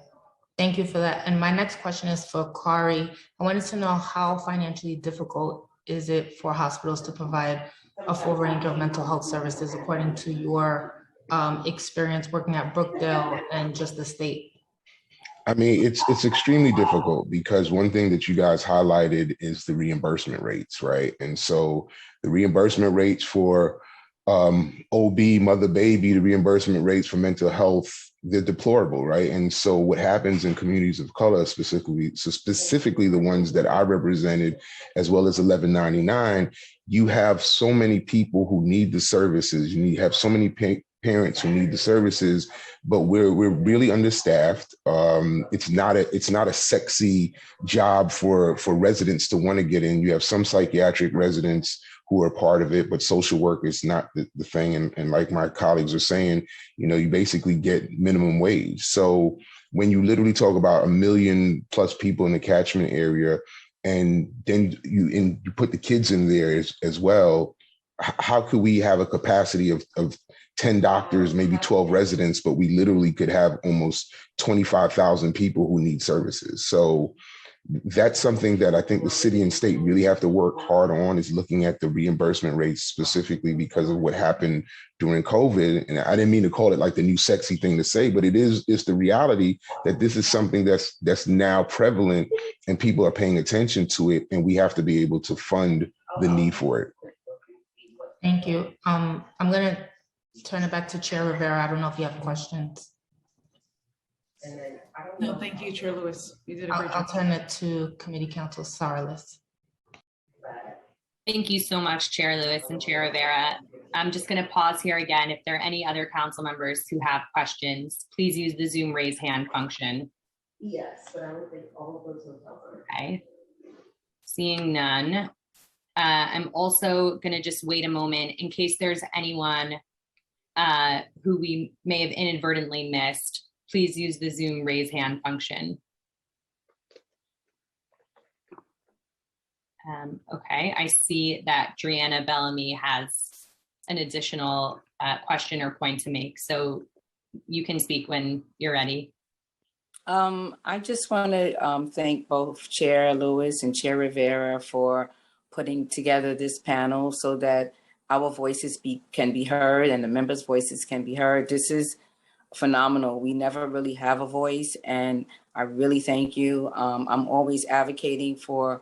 Speaker 1: thank you for that. And my next question is for Kari. I wanted to know how financially difficult is it for hospitals to provide a full range of mental health services according to your experience working at Brookdale and just the state?
Speaker 12: I mean, it's extremely difficult because one thing that you guys highlighted is the reimbursement rates, right? And so the reimbursement rates for OB, mother, baby, the reimbursement rates for mental health, they're deplorable, right? And so what happens in communities of color, specifically the ones that I represented, as well as 1199, you have so many people who need the services. You have so many parents who need the services, but we're really understaffed. It's not a sexy job for residents to want to get in. You have some psychiatric residents who are part of it, but social work is not the thing. And like my colleagues are saying, you basically get minimum wage. So when you literally talk about 1 million plus people in the catchment area, and then you put the kids in there as well, how could we have a capacity of 10 doctors, maybe 12 residents, but we literally could have almost 25,000 people who need services. So that's something that I think the city and state really have to work hard on, is looking at the reimbursement rates specifically because of what happened during COVID. And I didn't mean to call it like the new sexy thing to say, but it's the reality that this is something that's now prevalent and people are paying attention to it, and we have to be able to fund the need for it.
Speaker 1: Thank you. I'm going to turn it back to Chair Rivera. I don't know if you have questions.
Speaker 6: No, thank you, Chair Lewis. You did a great
Speaker 1: I'll
Speaker 6: job.
Speaker 1: turn it to Committee Council Sarlis.
Speaker 7: Thank you so much, Chair Lewis and Chair Rivera. I'm just going to pause here again. If there are any other council members who have questions, please use the Zoom raise hand function.
Speaker 9: Yes, but I would think all of those will help.
Speaker 7: Okay. Seeing none. I'm also going to just wait a moment in case there's anyone who we may have inadvertently missed. Please use the Zoom raise hand function. Okay, I see that Driana Bellamy has an additional question or point to make, so you can speak when you're ready.
Speaker 16: I just want to thank both Chair Lewis and Chair Rivera for putting together this panel so that our voices can be heard and the members' voices can be heard. This is phenomenal. We never really have a voice, and I really thank you. I'm always advocating for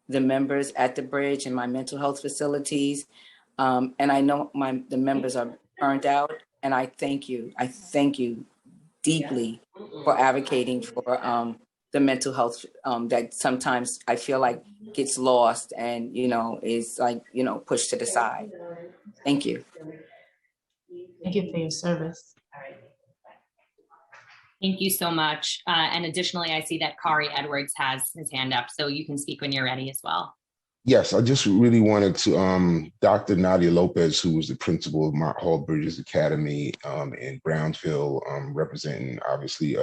Speaker 16: the members at the Bridge and my mental health facilities. And I know the members are burnt out, and I thank you. I thank you deeply for advocating for the mental health that sometimes I feel like gets lost and, is like, pushed to the side. Thank you.
Speaker 1: Thank you for your service.
Speaker 7: Thank you so much. And additionally, I see that Kari Edwards has his hand up, so you can speak when you're ready as well.
Speaker 12: Yes, I just really wanted to, Dr. Nadia Lopez, who was the principal of Mount Hall Bridges Academy in Brownsville, representing obviously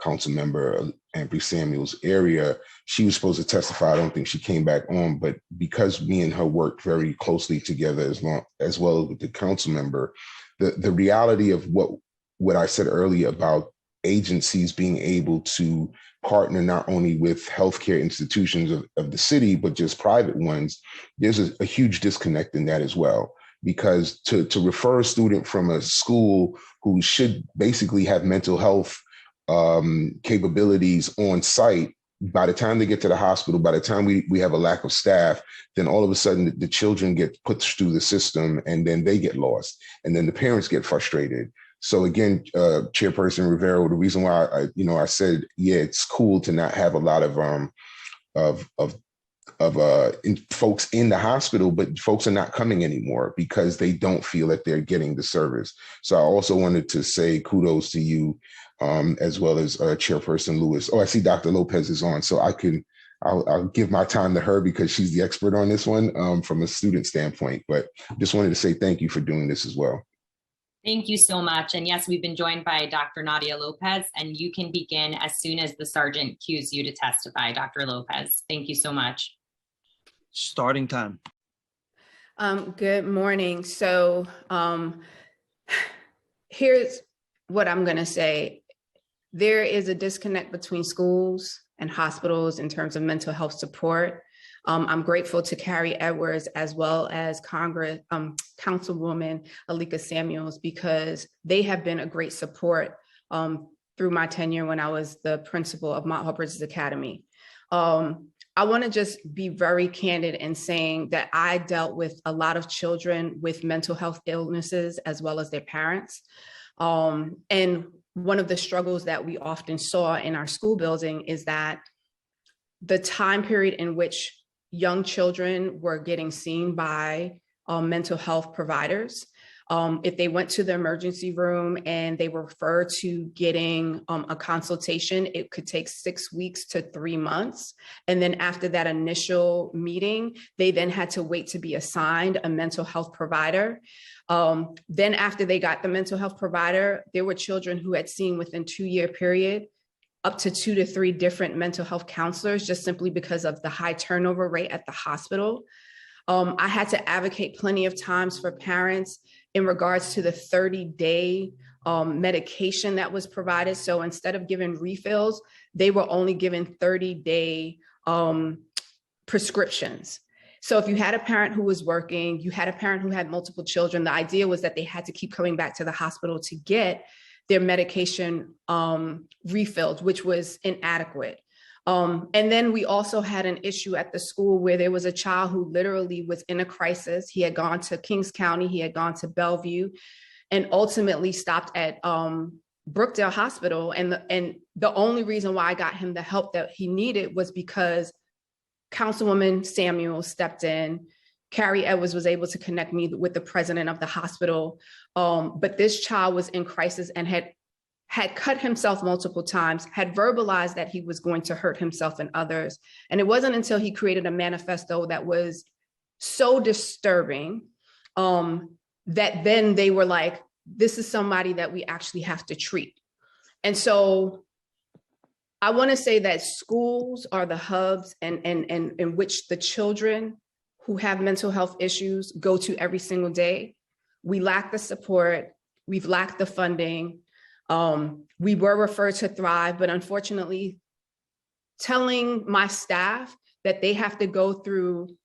Speaker 12: Council Member Ambry Samuel's area. She was supposed to testify. I don't think she came back on, but because me and her worked very closely together as well as with the council member, the reality of what I said earlier about agencies being able to partner not only with healthcare institutions of the city, but just private ones, there's a huge disconnect in that as well. Because to refer a student from a school who should basically have mental health capabilities on site, by the time they get to the hospital, by the time we have a lack of staff, then all of a sudden the children get put through the system and then they get lost and then the parents get frustrated. So again, Chairperson Rivera, the reason why I said, yeah, it's cool to not have a lot of folks in the hospital, but folks are not coming anymore because they don't feel that they're getting the service. So I also wanted to say kudos to you, as well as Chairperson Lewis. Oh, I see Dr. Lopez is on, so I'll give my time to her because she's the expert on this one from a student standpoint. But just wanted to say thank you for doing this as well.
Speaker 7: Thank you so much. And yes, we've been joined by Dr. Nadia Lopez, and you can begin as soon as the sergeant cues you to testify, Dr. Lopez. Thank you so much.
Speaker 3: Starting time.
Speaker 17: Good morning. So here's what I'm going to say. There is a disconnect between schools and hospitals in terms of mental health support. I'm grateful to Kari Edwards as well as Councilwoman Alika Samuels, because they have been a great support through my tenure when I was the principal of Mount Hall Bridges Academy. I want to just be very candid in saying that I dealt with a lot of children with mental health illnesses as well as their parents. And one of the struggles that we often saw in our school building is that the time period in which young children were getting seen by mental health providers, if they went to the emergency room and they were referred to getting a consultation, it could take 6 weeks to 3 months. And then after that initial meeting, they then had to wait to be assigned a mental health provider. Then after they got the mental health provider, there were children who had seen within 2-year period up to 2 to 3 different mental health counselors, just simply because of the high turnover rate at the hospital. I had to advocate plenty of times for parents in regards to the 30-day medication that was provided. So instead of giving refills, they were only given 30-day prescriptions. So if you had a parent who was working, you had a parent who had multiple children, the idea was that they had to keep coming back to the hospital to get their medication refilled, which was inadequate. And then we also had an issue at the school where there was a child who literally was in a crisis. He had gone to Kings County, he had gone to Bellevue, and ultimately stopped at Brookdale Hospital. And the only reason why I got him the help that he needed was because Councilwoman Samuel stepped in. Carrie Edwards was able to connect me with the president of the hospital. But this child was in crisis and had cut himself multiple times, had verbalized that he was going to hurt himself and others. And it wasn't until he created a manifesto that was so disturbing that then they were like, this is somebody that we actually have to treat. And so I want to say that schools are the hubs and in which the children who have mental health issues go to every single day. We lack the support, we've lacked the funding. We were referred to Thrive, but unfortunately, telling my staff that they have to go through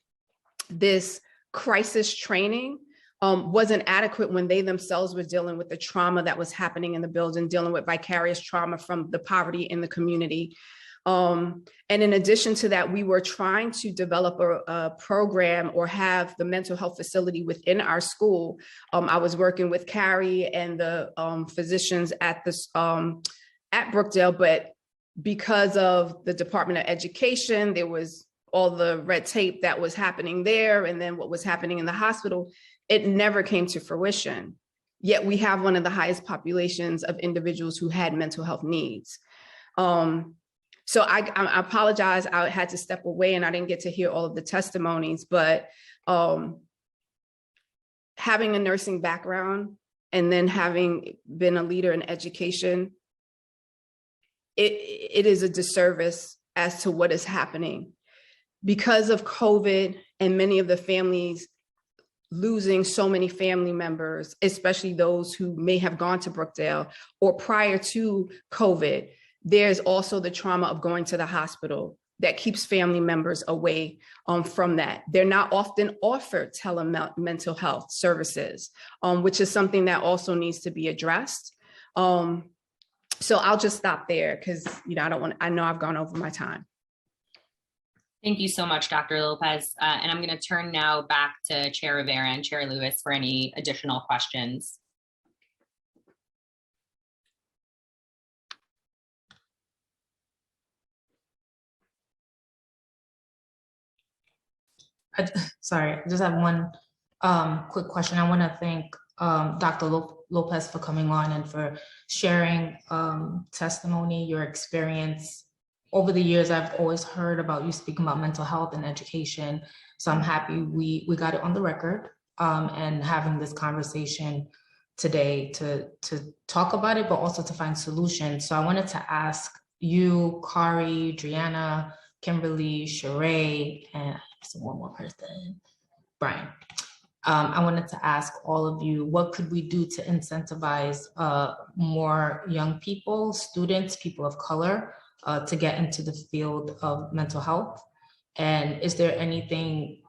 Speaker 17: this crisis training wasn't adequate when they themselves were dealing with the trauma that was happening in the building, dealing with vicarious trauma from the poverty in the community. And in addition to that, we were trying to develop a program or have the mental health facility within our school. I was working with Carrie and the physicians at Brookdale, but because of the Department of Education, there was all the red tape that was happening there, and then what was happening in the hospital, it never came to fruition. Yet we have one of the highest populations of individuals who had mental health needs. So I apologize, I had to step away and I didn't get to hear all of the testimonies, but having a nursing background and then having been a leader in education, it is a disservice as to what is happening. Because of COVID and many of the families losing so many family members, especially those who may have gone to Brookdale or prior to COVID, there's also the trauma of going to the hospital that keeps family members away from that. They're not often offered mental health services, which is something that also needs to be addressed. So I'll just stop there because I know I've gone over my time.
Speaker 7: Thank you so much, Dr. Lopez. And I'm going to turn now back to Chair Rivera and Chair Lewis for any additional questions.
Speaker 1: Sorry, I just have one quick question. I want to thank Dr. Lopez for coming on and for sharing testimony, your experience. Over the years, I've always heard about you speaking about mental health and education. So I'm happy we got it on the record and having this conversation today to talk about it, but also to find solutions. So I wanted to ask you, Kari, Driana, Kimberly, Sheree, and one more person, Brian. I wanted to ask all of you, what could we do to incentivize more young people, students, people of color, to get into the field of mental health? And is there anything,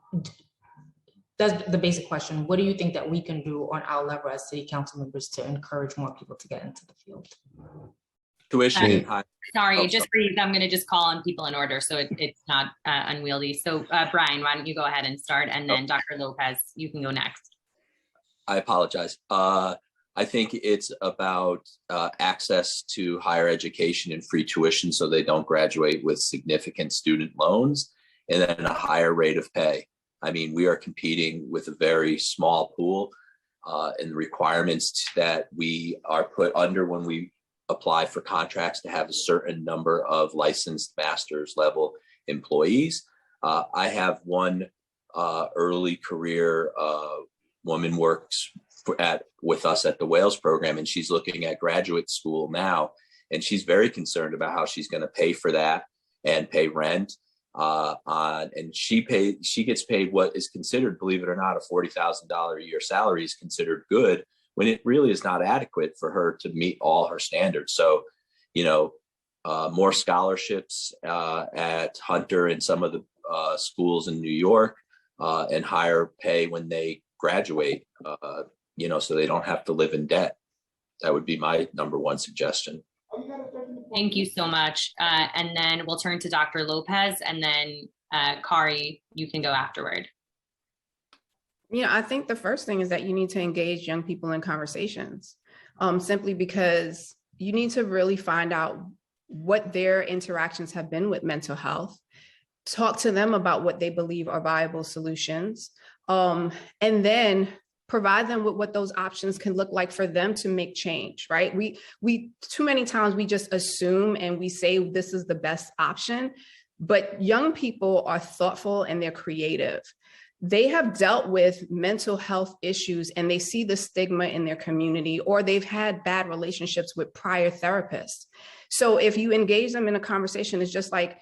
Speaker 1: that's the basic question, what do you think that we can do on our level as city council members to encourage more people to get into the field?
Speaker 13: Tuition.
Speaker 7: Sorry, just breathe. I'm going to just call on people in order so it's not unwieldy. So Brian, why don't you go ahead and start, and then Dr. Lopez, you can go next.
Speaker 13: I apologize. I think it's about access to higher education and free tuition so they don't graduate with significant student loans, and then a higher rate of pay. I mean, we are competing with a very small pool, and the requirements that we are put under when we apply for contracts to have a certain number of licensed master's level employees. I have one early career woman works with us at the Wales program, and she's looking at graduate school now, and she's very concerned about how she's going to pay for that and pay rent. and she gets paid what is considered, believe it or not, a $40,000 a year salary is considered good when it really is not adequate for her to meet all her standards. So, more scholarships at Hunter and some of the schools in New York, and higher pay when they graduate, so they don't have to live in debt. That would be my number one suggestion.
Speaker 7: Thank you so much. And then we'll turn to Dr. Lopez, and then Kari, you can go afterward.
Speaker 17: I think the first thing is that you need to engage young people in conversations, simply because you need to really find out what their interactions have been with mental health, talk to them about what they believe are viable solutions, and then provide them with what those options can look like for them to make change, right? We too many times we just assume and we say this is the best option, but young people are thoughtful and they're creative. They have dealt with mental health issues and they see the stigma in their community, or they've had bad relationships with prior therapists. So if you engage them in a conversation, it's just like,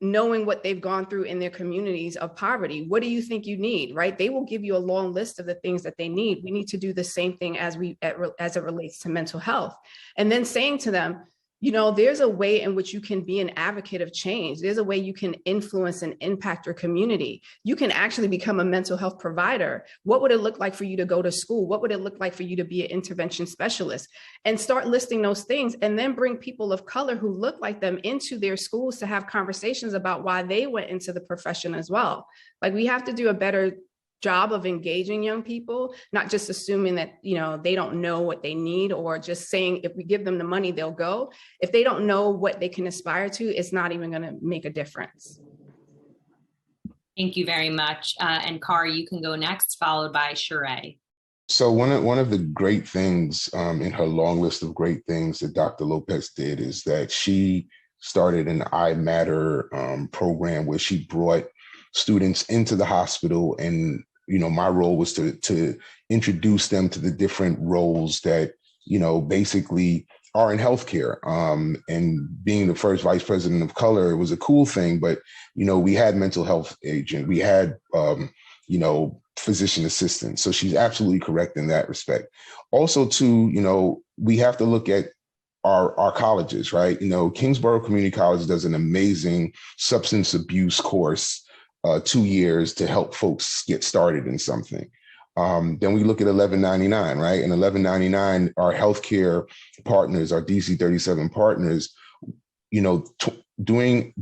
Speaker 17: knowing what they've gone through in their communities of poverty. What do you think you need, right? They will give you a long list of the things that they need. We need to do the same thing as it relates to mental health. And then saying to them, there's a way in which you can be an advocate of change. There's a way you can influence and impact your community. You can actually become a mental health provider. What would it look like for you to go to school? What would it look like for you to be an intervention specialist? And start listing those things, and then bring people of color who look like them into their schools to have conversations about why they went into the profession as well. Like, we have to do a better job of engaging young people, not just assuming that, they don't know what they need, or just saying, if we give them the money, they'll go. If they don't know what they can aspire to, it's not even going to make a difference.
Speaker 7: Thank you very much. And Kari, you can go next, followed by Sheree.
Speaker 12: So one of the great things in her long list of great things that Dr. Lopez did is that she started an I Matter program where she brought students into the hospital, and my role was to introduce them to the different roles that basically are in healthcare. And being the first vice president of color, it was a cool thing, but we had mental health agent, we had physician assistant. So she's absolutely correct in that respect. Also, too, we have to look at our colleges, right? Kingsborough Community College does an amazing substance abuse course, 2 years to help folks get started in something. Then we look at 1199, right? And 1199, our healthcare partners, our DC 37 partners, doing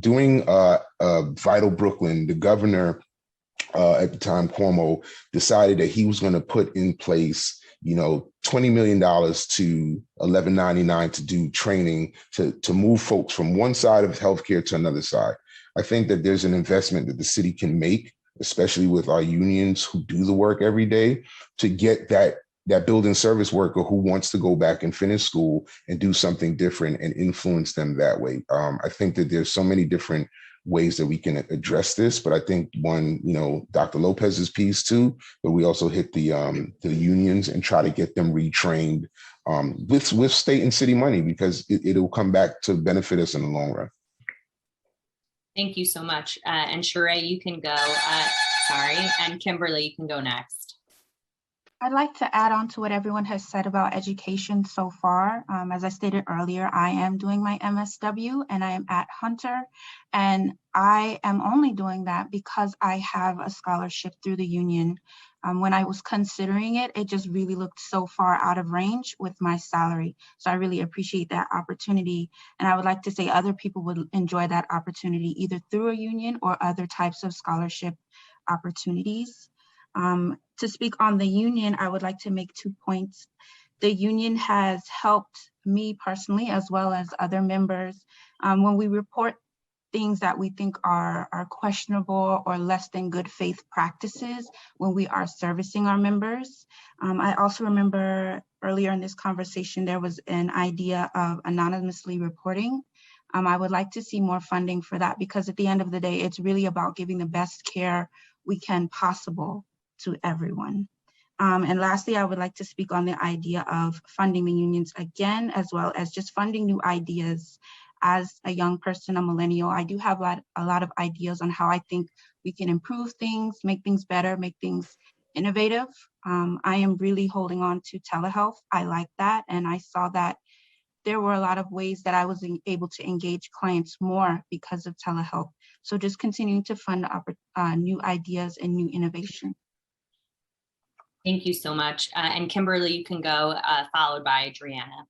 Speaker 12: Vital Brooklyn, the governor at the time, Cuomo, decided that he was going to put in place, $20 million to 1199 to do training to move folks from one side of healthcare to another side. I think that there's an investment that the city can make, especially with our unions who do the work every day, to get that building service worker who wants to go back and finish school and do something different and influence them that way. I think that there's so many different ways that we can address this, but I think one, Dr. Lopez's piece too, but we also hit the unions and try to get them retrained with state and city money, because it'll come back to benefit us in the long run.
Speaker 7: Thank you so much. And Sheree, you can go. And Kimberly, you can go next.
Speaker 15: I'd like to add on to what everyone has said about education so far. As I stated earlier, I am doing my MSW and I am at Hunter, and I am only doing that because I have a scholarship through the union. When I was considering it, it just really looked so far out of range with my salary. So I really appreciate that opportunity. And I would like to say other people would enjoy that opportunity either through a union or other types of scholarship opportunities. To speak on the union, I would like to make 2 points. The union has helped me personally, as well as other members, when we report things that we think are questionable or less than good faith practices when we are servicing our members. I also remember earlier in this conversation, there was an idea of anonymously reporting. I would like to see more funding for that, because at the end of the day, it's really about giving the best care we can possible to everyone. And lastly, I would like to speak on the idea of funding the unions again, as well as just funding new ideas. as a young person, a millennial, I do have a lot of ideas on how I think we can improve things, make things better, make things innovative. I am really holding on to telehealth. I like that. And I saw that there were a lot of ways that I was able to engage clients more because of telehealth. So just continuing to fund new ideas and new innovation.
Speaker 7: Thank you so much. And Kimberly, you can go, followed by Adriana.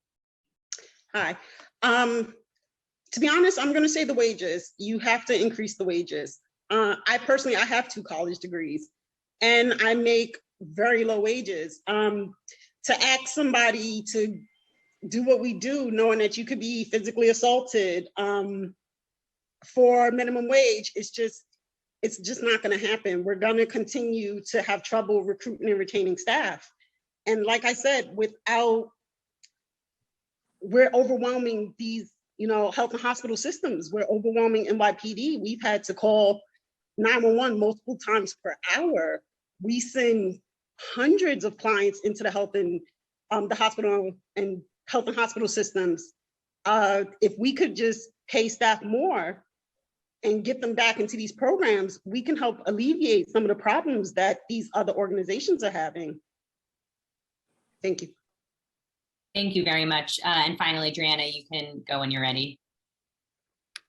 Speaker 14: Hi. To be honest, I'm going to say the wages. You have to increase the wages. I have 2 college degrees and I make very low wages. To ask somebody to do what we do, knowing that you could be physically assaulted for minimum wage, it's just not going to happen. We're going to continue to have trouble recruiting and retaining staff. And like I said, we're overwhelming these, health and hospital systems. We're overwhelming NYPD. We've had to call 911 multiple times per hour. We send hundreds of clients into the health and hospital and health and hospital systems. If we could just pay staff more and get them back into these programs, we can help alleviate some of the problems that these other organizations are having. Thank you.
Speaker 7: Thank you very much. And finally, Adriana, you can go when you're ready.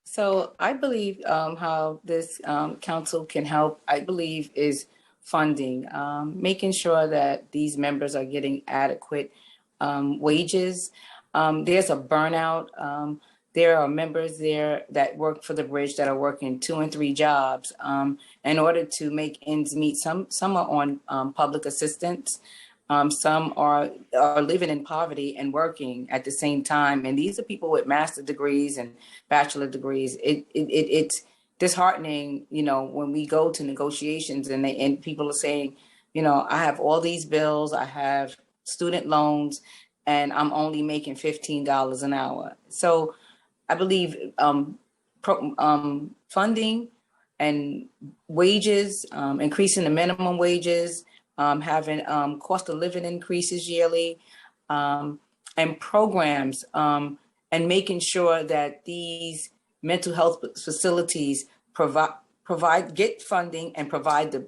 Speaker 16: So I believe how this council can help, I believe, is funding, making sure that these members are getting adequate wages. There's a burnout. There are members there that work for the bridge that are working 2 and 3 jobs in order to make ends meet. Some are on public assistance. Some are living in poverty and working at the same time. And these are people with master's degrees and bachelor degrees. It's disheartening, when we go to negotiations and people are saying, I have all these bills, I have student loans, and I'm only making $15 an hour. So I believe funding and wages, increasing the minimum wages, having cost of living increases yearly, and programs, and making sure that these mental health facilities get funding and provide the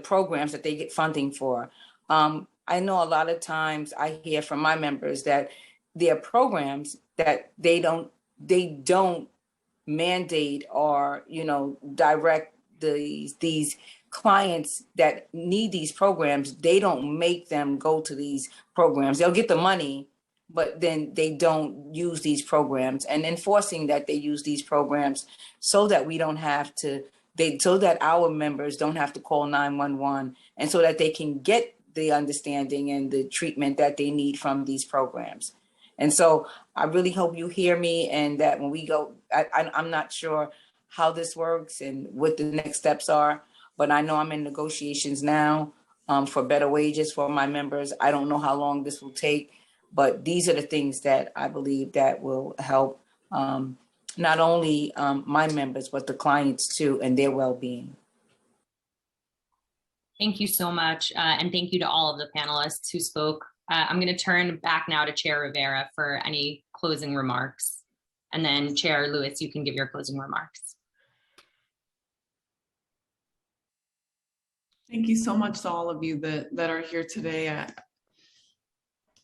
Speaker 16: programs that they get funding for. I know a lot of times I hear from my members that there are programs that they don't mandate or direct these clients that need these programs. They don't make them go to these programs. They'll get the money, but then they don't use these programs, and enforcing that they use these programs so that we don't have to, so that our members don't have to call 911, and so that they can get the understanding and the treatment that they need from these programs. And so I really hope you hear me, and that when we go, I'm not sure how this works and what the next steps are, but I know I'm in negotiations now for better wages for my members. I don't know how long this will take, but these are the things that I believe that will help not only my members, but the clients too, and their well-being.
Speaker 7: Thank you so much. And thank you to all of the panelists who spoke. I'm going to turn back now to Chair Rivera for any closing remarks. And then Chair Lewis, you can give your closing remarks.
Speaker 6: Thank you so much to all of you that are here today.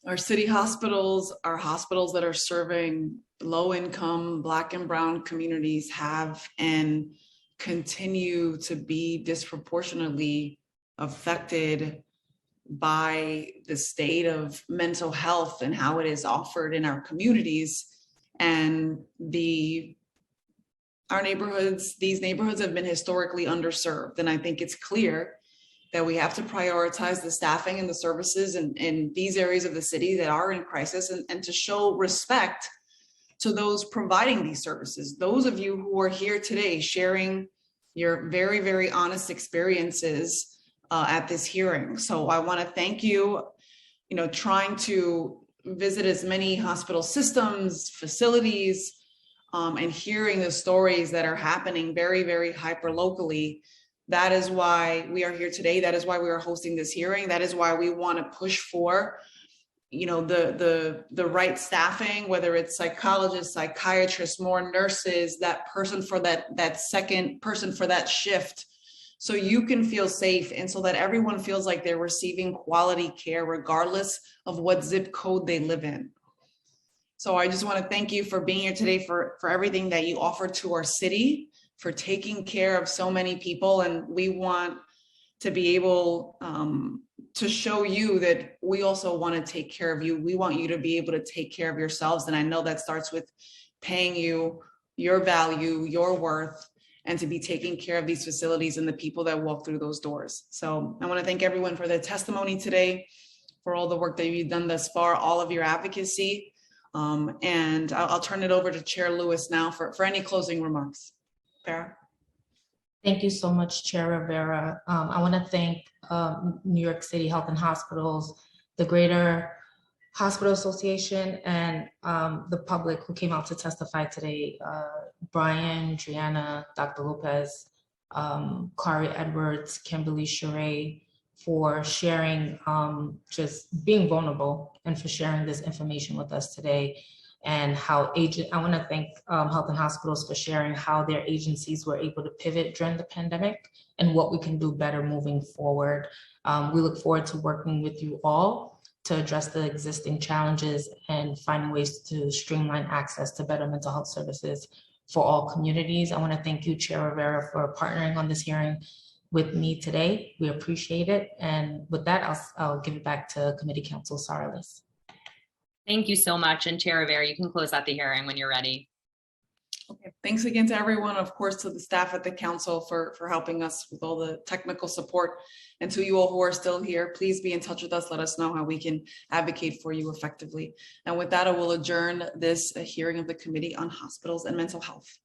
Speaker 6: Our city hospitals, our hospitals that are serving low-income Black and Brown communities have and continue to be disproportionately affected by the state of mental health and how it is offered in our communities. And our neighborhoods, these neighborhoods have been historically underserved. And I think it's clear that we have to prioritize the staffing and the services in these areas of the city that are in crisis, and to show respect to those providing these services. Those of you who are here today sharing your very, very honest experiences at this hearing. So I want to thank you, trying to visit as many hospital systems, facilities, and hearing the stories that are happening very, very hyper locally. That is why we are here today. That is why we are hosting this hearing. That is why we want to push for, the right staffing, whether it's psychologists, psychiatrists, more nurses, that person for that second person for that shift, so you can feel safe and so that everyone feels like they're receiving quality care regardless of what zip code they live in. So I just want to thank you for being here today, for everything that you offer to our city, for taking care of so many people. And we want to be able to show you that we also want to take care of you. We want you to be able to take care of yourselves. And I know that starts with paying you your value, your worth, and to be taking care of these facilities and the people that walk through those doors. So I want to thank everyone for their testimony today, for all the work that you've done thus far, all of your advocacy. And I'll turn it over to Chair Lewis now for any closing remarks. Farah?
Speaker 1: Thank you so much, Chair Rivera. I want to thank New York City Health and Hospitals, the Greater Hospital Association, and the public who came out to testify today. Brian, Driana, Dr. Lopez, Kari Edwards, Kimberly Sheree, for sharing, just being vulnerable and for sharing this information with us today. And how I want to thank Health and Hospitals for sharing how their agencies were able to pivot during the pandemic and what we can do better moving forward. We look forward to working with you all to address the existing challenges and find ways to streamline access to better mental health services for all communities. I want to thank you, Chair Rivera, for partnering on this hearing with me today. We appreciate it. And with that, I'll give it back to Committee Counsel Sarlis.
Speaker 7: Thank you so much. And Chair Rivera, you can close out the hearing when you're ready.
Speaker 6: Okay, thanks again to everyone, of course, to the staff at the council for helping us with all the technical support. And to you all who are still here, please be in touch with us. Let us know how we can advocate for you effectively. And with that, I will adjourn this hearing of the Committee on Hospitals and Mental Health.